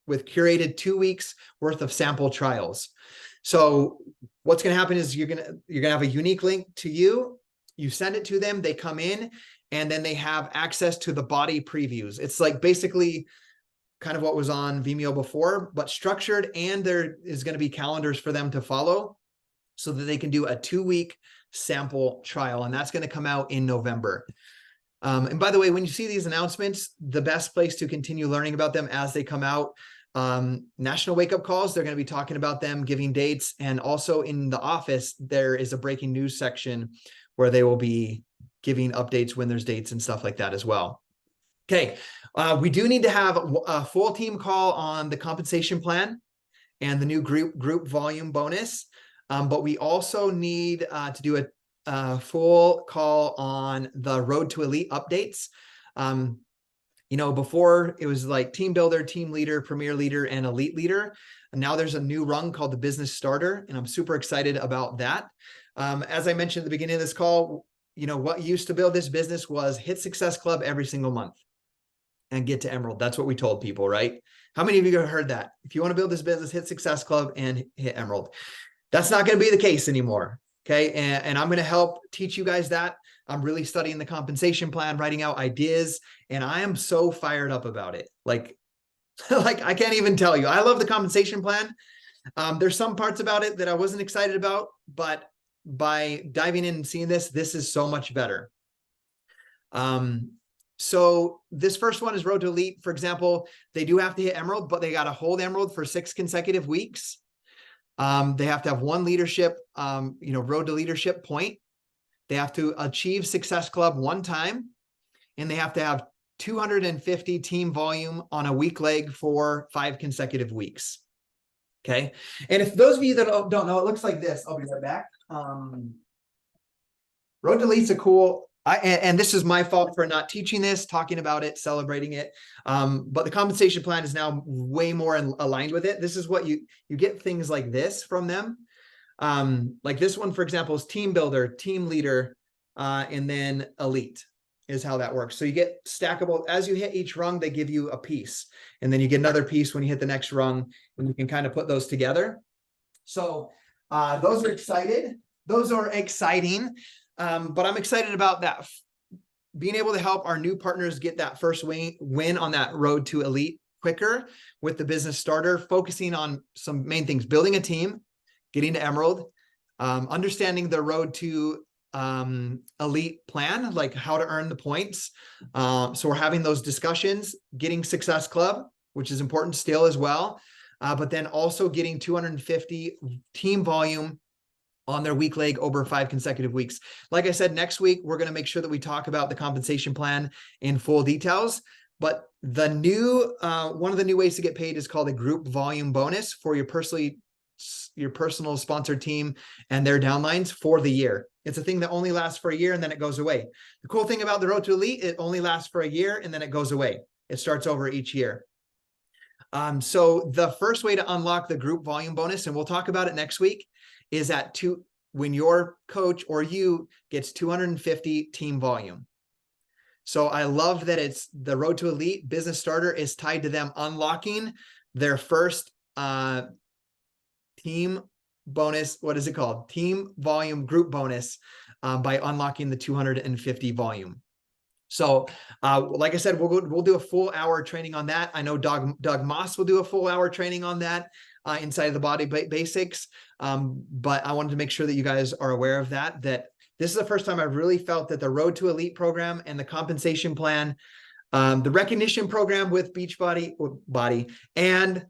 with curated 2 weeks worth of sample trials. So what's going to happen is you're going to have a unique link to you. You send it to them, they come in, and then they have access to the BODi previews. It's like basically kind of what was on Vimeo before, but structured, and there is going to be calendars for them to follow so that they can do a 2-week sample trial. And that's going to come out in November. And by the way, when you see these announcements, the best place to continue learning about them as they come out, National Wake Up Calls, they're going to be talking about them, giving dates. And also in the office, there is a breaking news section where they will be giving updates when there's dates and stuff like that as well. Okay. We do need to have a full team call on the compensation plan and the new group volume bonus. But we also need to do a full call on the Road to Elite updates. Before it was like team builder, team leader, premier leader, and elite leader. And now there's a new rung called the business starter, and I'm super excited about that. As I mentioned at the beginning of this call, what used to build this business was hit Success Club every single month and get to Emerald. That's what we told people, right? How many of you have heard that? If you want to build this business, hit Success Club and hit Emerald. That's not going to be the case anymore. Okay. And I'm going to help teach you guys that. I'm really studying the compensation plan, writing out ideas, and I am so fired up about it. Like I can't even tell you. I love the compensation plan. There's some parts about it that I wasn't excited about, but by diving in and seeing this is so much better. So this first one is Road to Elite. For example, they do have to hit Emerald, but they got to hold Emerald for 6 consecutive weeks. They have to have 1 leadership, Road to Leadership point. They have to achieve Success Club 1 time, and they have to have 250 team volume on a week leg for 5 consecutive weeks. Okay. And if those of you that don't know, it looks like this. I'll be right back. Road to Elite's a cool, and this is my fault for not teaching this, talking about it, celebrating it. But the compensation plan is now way more aligned with it. This is what you get things like this from them. Like this one, for example, is team builder, team leader, and then elite is how that works. So you get stackable as you hit each rung, they give you a piece, and then you get another piece when you hit the next rung, and you can kind of put those together. So those are excited. Those are exciting. But I'm excited about that, being able to help our new partners get that first win on that road to elite quicker with the business starter, focusing on some main things: building a team, getting to Emerald, understanding the road to elite plan, like how to earn the points. So we're having those discussions, getting Success Club, which is important still as well. But then also getting 250 team volume on their week leg over 5 consecutive weeks. Like I said, next week, we're going to make sure that we talk about the compensation plan in full details. But the new, one of the new ways to get paid is called a group volume bonus for your personal sponsored team and their downlines for the year. It's a thing that only lasts for a year and then it goes away. The cool thing about the Road to Elite, it only lasts for a year and then it goes away. It starts over each year. So the first way to unlock the group volume bonus, and we'll talk about it next week, is when your coach or you gets 250 team volume. So I love that it's the Road to Elite business starter is tied to them unlocking their first team bonus. What is it called? Team volume group bonus by unlocking the 250 volume. So like I said, we'll do a full hour training on that. I know Doug Moss will do a full hour training on that inside of the BODi basics. But I wanted to make sure that you guys are aware of that this is the first time I really felt that the Road to Elite program and the compensation plan, the recognition program with BODi and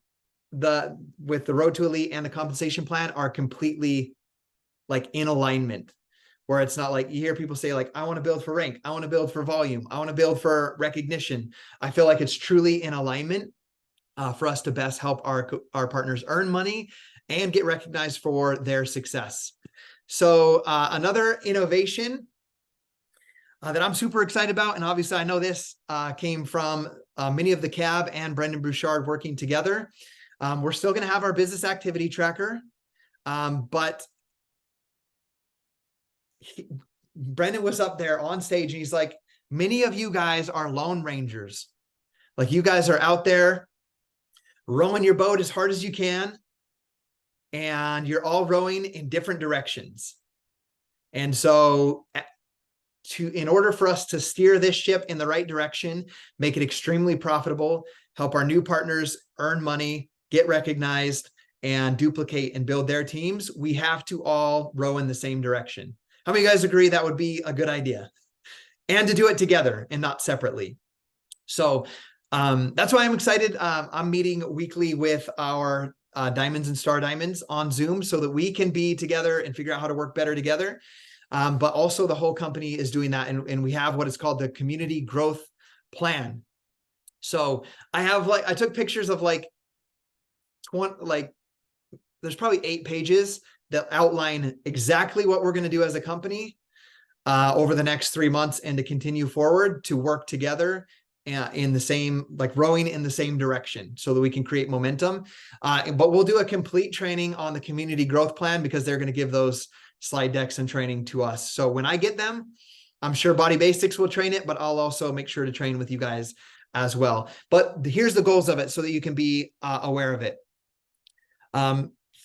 with the Road to Elite and the compensation plan are completely like in alignment, where it's not like you hear people say like, I want to build for rank, I want to build for volume, I want to build for recognition. I feel like it's truly in alignment for us to best help our partners earn money and get recognized for their success. So another innovation that I'm super excited about, and obviously I know this came from many of the CAB and Brendon Bruchard working together. We're still going to have our business activity tracker, but Brendon was up there on stage and he's like, many of you guys are lone rangers. Like you guys are out there rowing your boat as hard as you can, and you're all rowing in different directions. And so in order for us to steer this ship in the right direction, make it extremely profitable, help our new partners earn money, get recognized, and duplicate and build their teams, we have to all row in the same direction. How many of you guys agree that would be a good idea? And to do it together and not separately. So that's why I'm excited. I'm meeting weekly with our Diamonds and Star Diamonds on Zoom so that we can be together and figure out how to work better together. But also the whole company is doing that. And we have what is called the community growth plan. So I took pictures of there's probably 8 pages that outline exactly what we're going to do as a company over the next 3 months and to continue forward to work together in the same, like rowing in the same direction so that we can create momentum. But we'll do a complete training on the community growth plan because they're going to give those slide decks and training to us. So when I get them, I'm sure BODi Basics will train it, but I'll also make sure to train with you guys as well. But here's the goals of it so that you can be aware of it.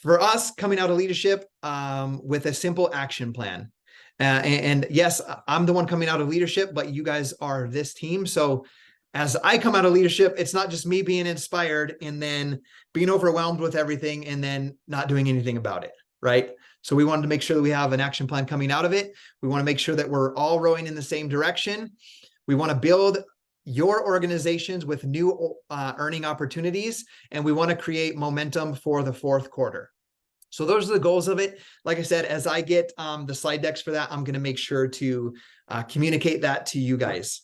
For us coming out of leadership with a simple action plan. And yes, I'm the one coming out of leadership, but you guys are this team. So as I come out of leadership, it's not just me being inspired and then being overwhelmed with everything and then not doing anything about it, right? So we wanted to make sure that we have an action plan coming out of it. We want to make sure that we're all rowing in the same direction. We want to build your organizations with new earning opportunities, and we want to create momentum for the 4th quarter. So those are the goals of it. Like I said, as I get the slide decks for that, I'm going to make sure to communicate that to you guys.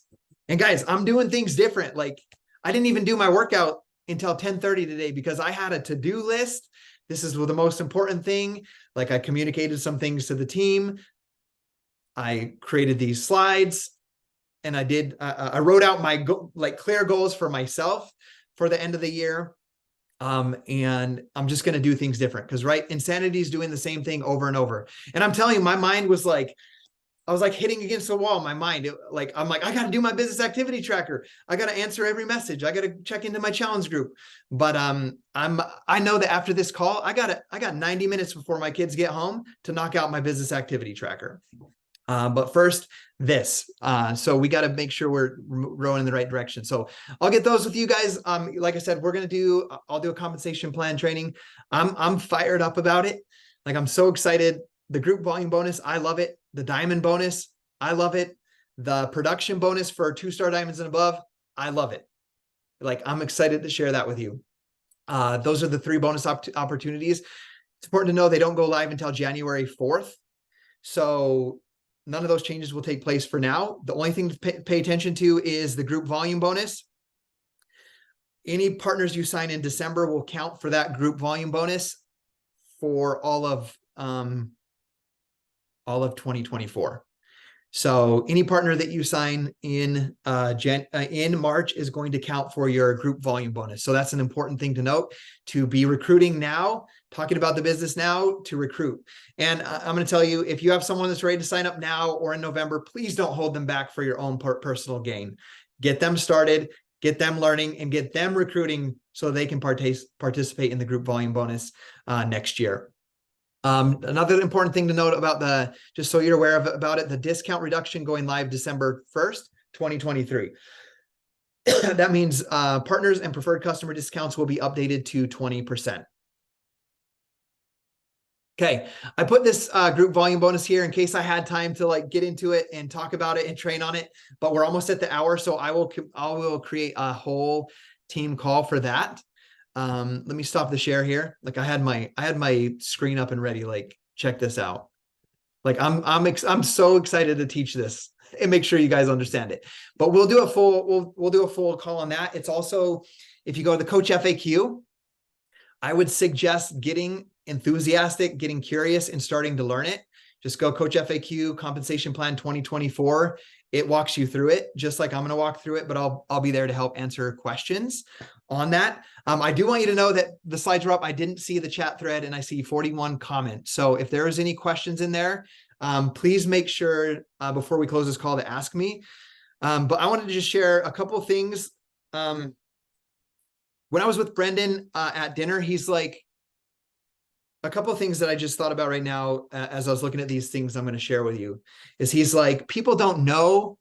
And guys, I'm doing things different. Like I didn't even do my workout until 10:30 today because I had a to-do list. This is the most important thing. Like I communicated some things to the team. I created these slides and I wrote out my clear goals for myself for the end of the year. And I'm just going to do things different because insanity is doing the same thing over and over. And I'm telling you, my mind was like, I was like hitting against the wall. My mind, I'm like, I got to do my business activity tracker. I got to answer every message. I got to check into my challenge group. But I know that after this call, I got 90 minutes before my kids get home to knock out my business activity tracker. But first, this. So we got to make sure we're rowing in the right direction. So I'll get those with you guys. Like I said, I'll do a compensation plan training. I'm fired up about it. Like I'm so excited. The group volume bonus, I love it. The diamond bonus, I love it. The production bonus for 2-star diamonds and above, I love it. Like I'm excited to share that with you. Those are the 3 bonus opportunities. It's important to know they don't go live until January 4th. So none of those changes will take place for now. The only thing to pay attention to is the group volume bonus. Any partners you sign in December will count for that group volume bonus for all of 2024. So any partner that you sign in March is going to count for your group volume bonus. So that's an important thing to note, to be recruiting now, talking about the business now to recruit. And I'm going to tell you, if you have someone that's ready to sign up now or in November, please don't hold them back for your own personal gain. Get them started, get them learning, and get them recruiting so they can participate in the group volume bonus next year. Another important thing to note about just so you're aware about it, the discount reduction going live December 1st, 2023. That means partners and preferred customer discounts will be updated to 20%. Okay, I put this group volume bonus here in case I had time to get into it and talk about it and train on it, but we're almost at the hour, so I will create a whole team call for that. Let me stop the share here. Like I had my screen up and ready. Like, check this out. Like I'm so excited to teach this and make sure you guys understand it. But we'll do a full call on that. It's also, if you go to the Coach FAQ, I would suggest getting enthusiastic, getting curious, and starting to learn it. Just go Coach FAQ Compensation Plan 2024. It walks you through it, just like I'm going to walk through it, but I'll be there to help answer questions on that. I do want you to know that the slides are up. I didn't see the chat thread and I see 41 comments. So if there is any questions in there, please make sure before we close this call to ask me. But I wanted to just share a couple of things. When I was with Brendon at dinner, he's like, a couple of things that I just thought about right now as I was looking at these things I'm going to share with you is he's like, people don't know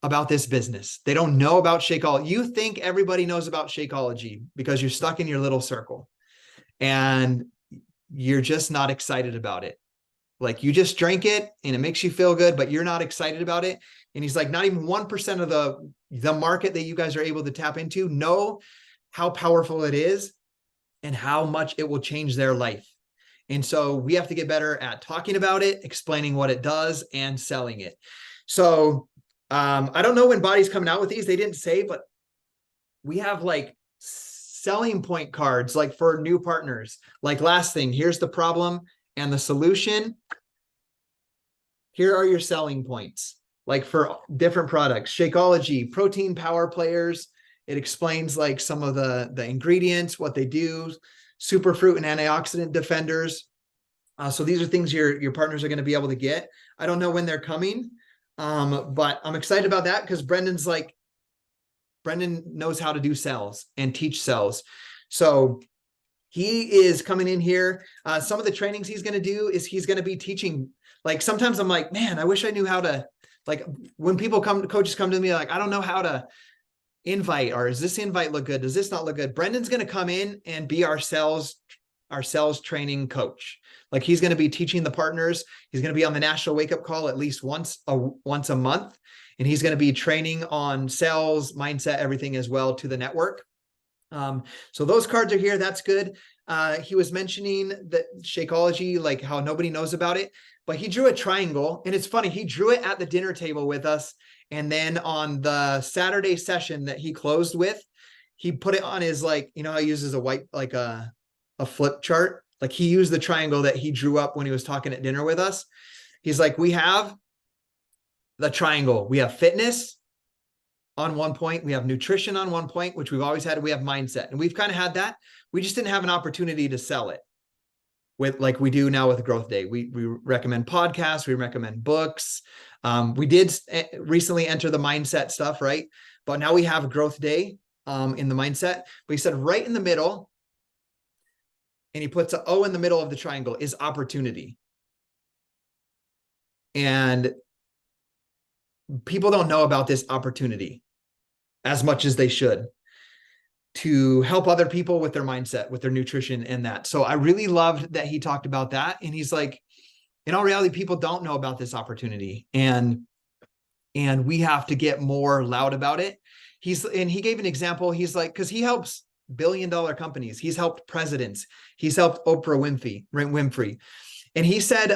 about this business. They don't know about Shakeology. You think everybody knows about Shakeology because you're stuck in your little circle and you're just not excited about it. Like you just drink it and it makes you feel good, but you're not excited about it. And he's like, not even 1% of the market that you guys are able to tap into know how powerful it is and how much it will change their life. And so we have to get better at talking about it, explaining what it does, and selling it. So I don't know when BODi's coming out with these. They didn't say, but we have like selling point cards, like for new partners. Like last thing, here's the problem and the solution. Here are your selling points, like for different products. Shakeology, protein power players. It explains like some of the ingredients, what they do. Superfruit and antioxidant defenders. So these are things your partners are going to be able to get. I don't know when they're coming, but I'm excited about that because Brendon knows how to do sales and teach sales. So he is coming in here. Some of the trainings he's going to do is he's going to be teaching. Like sometimes I'm like, man, I wish I knew how to, like when coaches come to me, like, I don't know how to invite, or does this invite look good? Does this not look good? Brendon's going to come in and be our sales training coach. Like he's going to be teaching the partners. He's going to be on the national wake up call at least once a month. And he's going to be training on sales, mindset, everything as well to the network. So those cards are here. That's good. he was mentioning that Shakeology, like how nobody knows about it, but he drew a triangle, and it's funny, he drew it at the dinner table with us. And then on the Saturday session that he closed with, he put it on his, like, you know, how he uses a white, like a flip chart. Like he used the triangle that he drew up when he was talking at dinner with us. He's like, we have the triangle. We have fitness on one point. We have nutrition on one point, which we've always had. We have mindset, and we've kind of had that. We just didn't have an opportunity to sell it with like we do now with Growth Day. We recommend podcasts. We recommend books. We did recently enter the mindset stuff, right? But now we have Growth Day in the mindset. But he said right in the middle, and he puts an O in the middle of the triangle, is opportunity. And people don't know about this opportunity as much as they should, to help other people with their mindset, with their nutrition and that. So I really loved that he talked about that. And he's like, in all reality, people don't know about this opportunity, and we have to get more loud about it. And he gave an example. He's like, because he helps billion-dollar companies. He's helped presidents. He's helped Oprah Winfrey. And he said,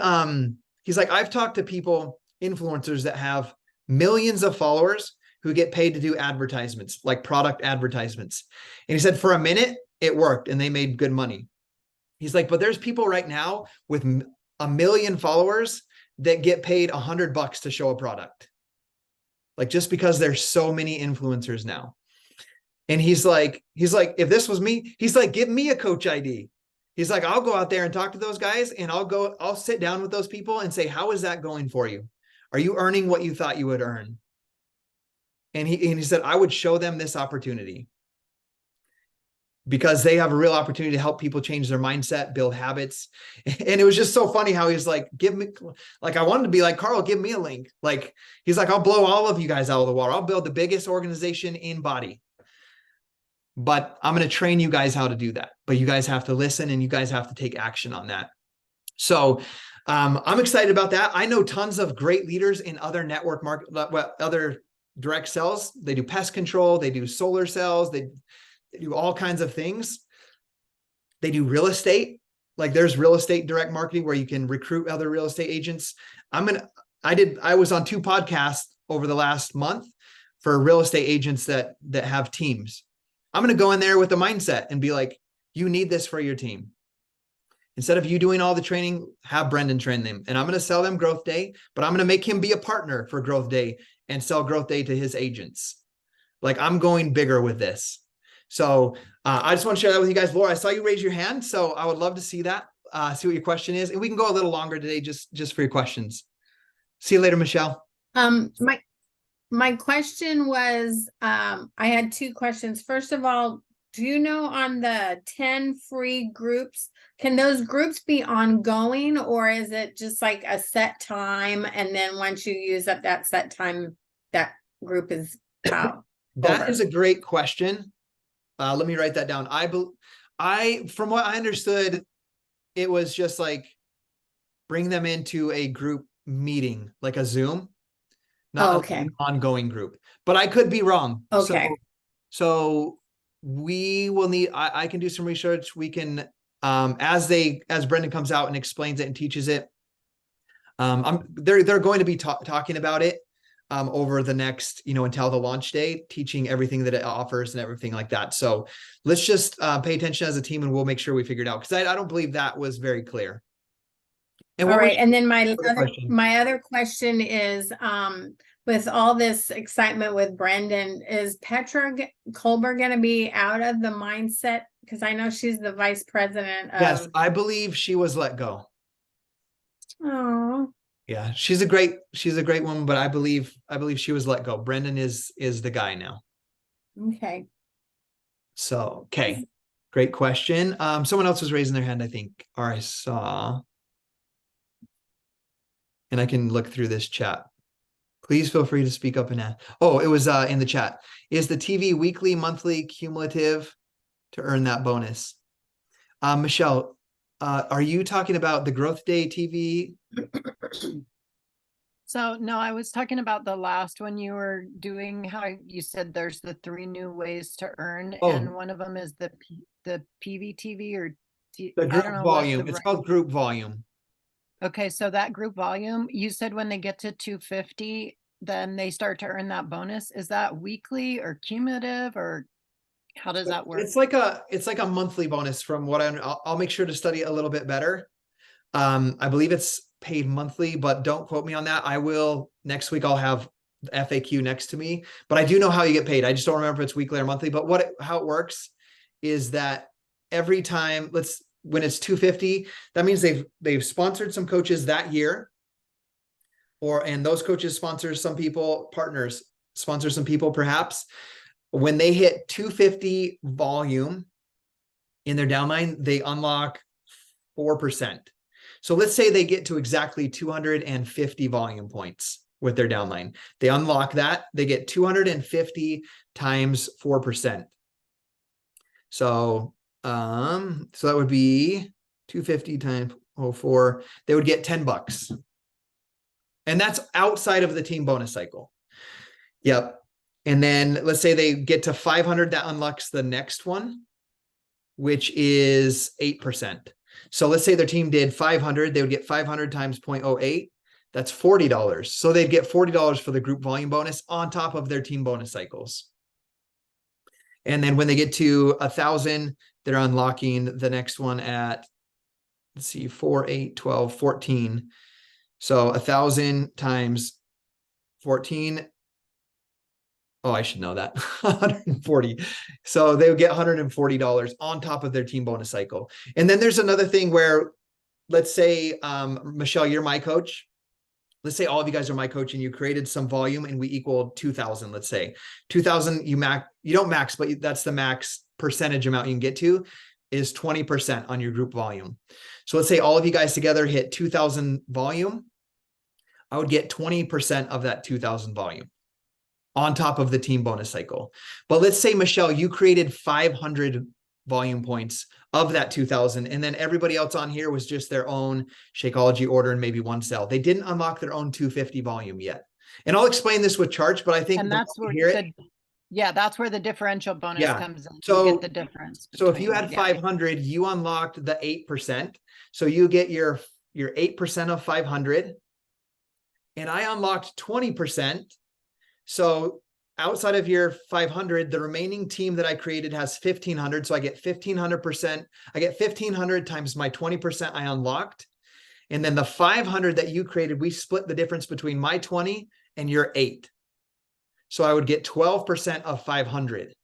he's like, I've talked to people, influencers that have millions of followers who get paid to do advertisements, like product advertisements. And he said, for a minute, it worked and they made good money. He's like, but there's people right now with 1 million followers that get paid $100 to show a product. Like, just because there's so many influencers now. And he's like, if this was me, he's like, give me a coach ID. He's like, I'll go out there and talk to those guys, and I'll sit down with those people and say, how is that going for you? Are you earning what you thought you would earn? And he said, I would show them this opportunity because they have a real opportunity to help people change their mindset, build habits. And it was just so funny how he's like, give me, like, I wanted to be like, Carl, give me a link. Like, he's like, I'll blow all of you guys out of the water. I'll build the biggest organization in BODi. But I'm going to train you guys how to do that. But you guys have to listen, and you guys have to take action on that. So I'm excited about that. I know tons of great leaders in other network market, other direct sales. They do pest control. They do solar cells. They do all kinds of things. They do real estate. Like, there's real estate direct marketing where you can recruit other real estate agents. I was on 2 podcasts over the last month for real estate agents that have teams. I'm going to go in there with the mindset and be like, you need this for your team. Instead of you doing all the training, have Brendon train them. And I'm going to sell them Growth Day, but I'm going to make him be a partner for Growth Day and sell Growth Day to his agents. Like, I'm going bigger with this. So I just want to share that with you guys. Laura, I saw you raise your hand, so I would love to see that, see what your question is. And we can go a little longer today just for your questions. See you later, Michelle. My question was, I had 2 questions. First of all, do you know on the 10 free groups, can those groups be ongoing, or is it just like a set time, and then once you use up that set time, that group is out? That is a great question. Let me write that down. From what I understood, it was just like bring them into a group meeting, like a Zoom. Not an ongoing group, but I could be wrong. Okay. So we will need, I can do some research. We can, as Brendon comes out and explains it and teaches it, they're going to be talking about it, over the next, until the launch day, teaching everything that it offers and everything like that. So let's just pay attention as a team, and we'll make sure we figure it out. Cause I don't believe that was very clear. And all right. And then my other question is, with all this excitement with Brendon, is Petra Colbert going to be out of the mindset? Because I know she's the vice president of... Yes, I believe she was let go. Oh. Yeah, she's a great woman, but I believe she was let go. Brendon is the guy now. Okay. So, okay. Great question. Someone else was raising their hand, I think, or I saw. And I can look through this chat. Please feel free to speak up and ask. Oh, it was in the chat. Is the TV weekly, monthly, cumulative to earn that bonus? Michelle, are you talking about the Growth Day TV? So no, I was talking about the last one you were doing, how you said there's the 3 new ways to earn. And one of them is the PVTV or The The I group don't know what volume, the it's right- called group volume. Okay, so that group volume, you said when they get to 250, then they start to earn that bonus. Is that weekly or cumulative, or how does that work? It's like a monthly bonus from what I'll make sure to study it a little bit better. I believe it's paid monthly, but don't quote me on that. I will next week. I'll have the FAQ next to me, but I do know how you get paid. I just don't remember if it's weekly or monthly. But how it works is that every time, when it's 250, that means they've sponsored some coaches that year, and those coaches sponsor some people, partners sponsor some people perhaps. When they hit 250 volume in their downline, they unlock 4%. So let's say they get to exactly 250 volume points with their downline. They unlock that, they get 250 times 4%. So that would be 250 times 0.04. They would get $10. And that's outside of the team bonus cycle. Yep. And then let's say they get to 500, that unlocks the next one, which is 8%. So let's say their team did 500, they would get 500 times 0.08. That's $40. So they'd get $40 for the group volume bonus on top of their team bonus cycles. And then when they get to 1,000, they're unlocking the next one at, let's see, 4, 8, 12, 14. So 1,000 times 14. Oh, I should know that. 140. So they would get $140 on top of their team bonus cycle. And then there's another thing where, let's say, Michelle, you're my coach. Let's say all of you guys are my coach and you created some volume and we equaled 2,000, let's say. 2,000, you don't max, but that's the max percentage amount you can get to is 20% on your group volume. So let's say all of you guys together hit 2,000 volume. I would get 20% of that 2,000 volume on top of the team bonus cycle. But let's say, Michelle, you created 500 volume points of that 2,000, and then everybody else on here was just their own Shakeology order and maybe one sell. They didn't unlock their own 250 volume yet. And I'll explain this with charts, but I think And that's where that's where the differential bonus comes in. So you get the difference. So if you had 500, you unlocked the 8%. So you get your 8% of 500. And I unlocked 20%. So outside of your 500, the remaining team that I created has 1,500. So I get 1,500%. I get 1,500 times my 20% I unlocked. And then the 500 that you created, we split the difference between my 20 and your 8. So I would get 12% of 500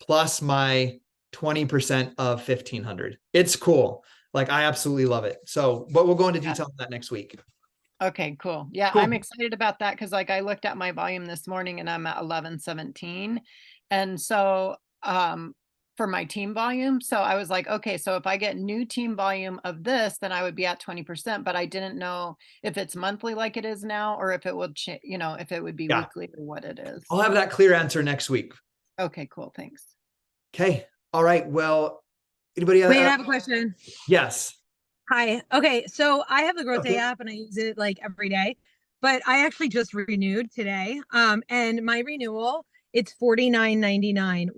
plus my 20% of 1,500. It's cool. Like, I absolutely love it. So, but we'll go into detail on that next week. Okay, cool. Yeah, Cool. I'm excited about that because like I looked at my volume this morning and I'm at 1117. And so for my team volume, so I was like, okay, so if I get new team volume of this, then I would be at 20%, but I didn't know if it's monthly like it is now or if it would if it would be weekly or what it is. I'll have that clear answer next week. Okay, cool. Thanks. Okay. All right. Well, anybody? Wait, I have a question. Yes. Hi. Okay, so I have the Growth Okay. Day app and I use it like every day, but I actually just renewed today. And my renewal, it's $49.99.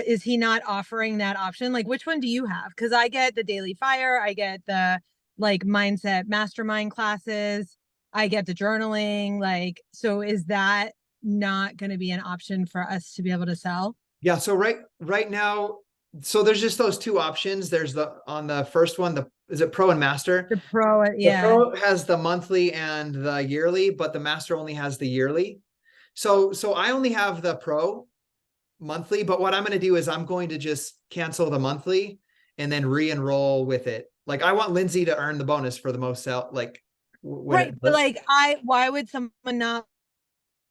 Is he not offering that option? Like, which one do you have? Because I get the Daily Fire, I get the like mindset mastermind classes, I get the journaling. Like, so is that not going to be an option for us to be able to sell? Yeah. So right now, so there's just those two options. There's on the first one, is it Pro and Master? The Pro, yeah. The Pro has the monthly and the yearly, but the Master only has the yearly. So I only have the Pro monthly, but what I'm going to do is I'm going to just cancel the monthly and then re-enroll with it. Like, I want Lindsay to earn the bonus for the most sell. Like, right. But like, why would someone not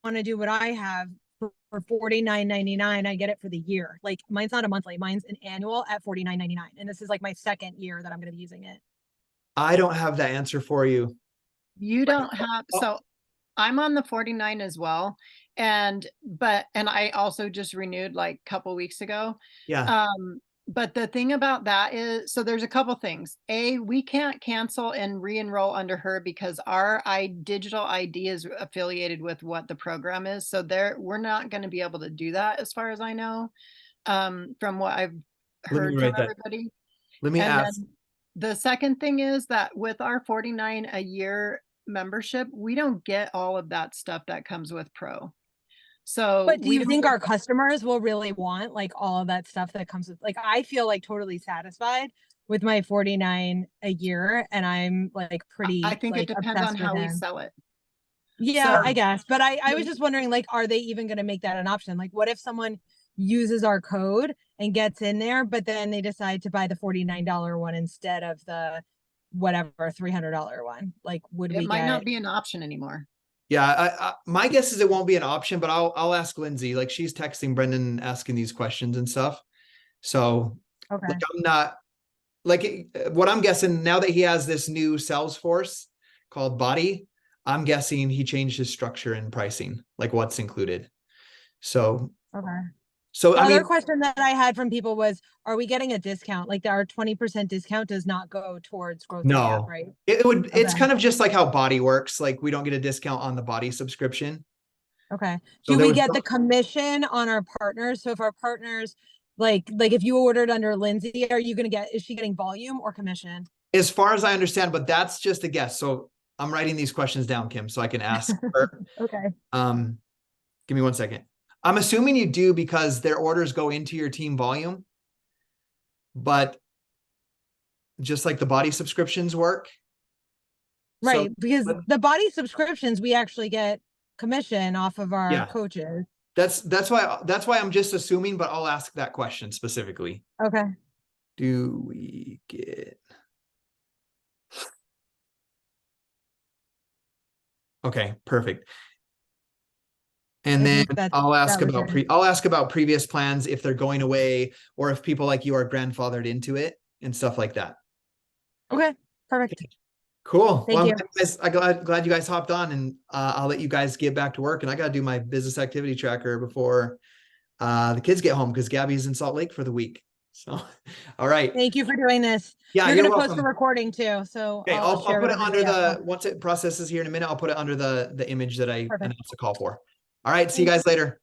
want to do what I have for $49.99? I get it for the year. Like, mine's not a monthly, mine's an annual at $49.99. And this is like my second year that I'm going to be using it. I don't have that answer for you. You don't have, so I'm on the 49 as well. And I also just renewed like a couple weeks ago. Yeah. But the thing about that is, so there's a couple things. A, we can't cancel and re-enroll under her because our digital ID is affiliated with what the program is. So we're not going to be able to do that as far as I know, from what I've heard from everybody. Let me And ask. then the second thing is that with our 49 a year membership, we don't get all of that stuff that comes with Pro. So But do we you don't think get- our customers will really want like all of that stuff that comes with, like, I feel like totally satisfied with my 49 a year, and I'm like pretty I think like it depends on obsessed with how we him. sell it. Yeah, So- I guess. But I was just wondering, like, are they even going to make that an option? Like, what if someone uses our code and gets in there, but then they decide to buy the $49 one instead of the whatever $300 one? Like, would It we might get? not be an option anymore. Yeah, my guess is it won't be an option, but I'll ask Lindsay. Like she's texting Brendon asking these questions and stuff. So Okay. like I'm not like what I'm guessing now that he has this new Salesforce called BODi, I'm guessing he changed his structure and pricing, like what's included. So Okay. so The I other mean, question that I had from people was, are we getting a discount? Like our 20% discount does not go towards growth of the app, no, right? it would. It's Okay. kind of just like how BODi works. Like we don't get a discount on the BODi subscription. Okay. So Do there we was get no- the commission on our partners? So if our partners, like if you ordered under Lindsay, are you gonna get, is she getting volume or commission? As far as I understand, but that's just a guess. So I'm writing these questions down, Kim, so I can ask her. Okay. Give me 1 second. I'm assuming you do because their orders go into your team volume, but just like the BODi subscriptions work. So- Right, because but- the BODi subscriptions, we actually get commission off of our Yeah. coaches. That's why I'm just assuming, but I'll ask that question specifically. Okay. Do we get? Okay, perfect. And I then think that I'll ask was about it. I'll ask about previous plans if they're going away or if people like you are grandfathered into it and stuff like that. Okay, perfect. Cool. Thank Well, you. I'm glad you guys hopped on, and I'll let you guys get back to work. And I got to do my business activity tracker before the kids get home because Gabby's in Salt Lake for the week. So, all right. Thank you for doing this. Yeah, You're you're gonna post welcome. a recording too, so Okay, I'll I'll share put with it under everybody the else. once it processes here in a minute. I'll put it under the image that I Perfect. announced the call for. All right. See you Thanks. guys later.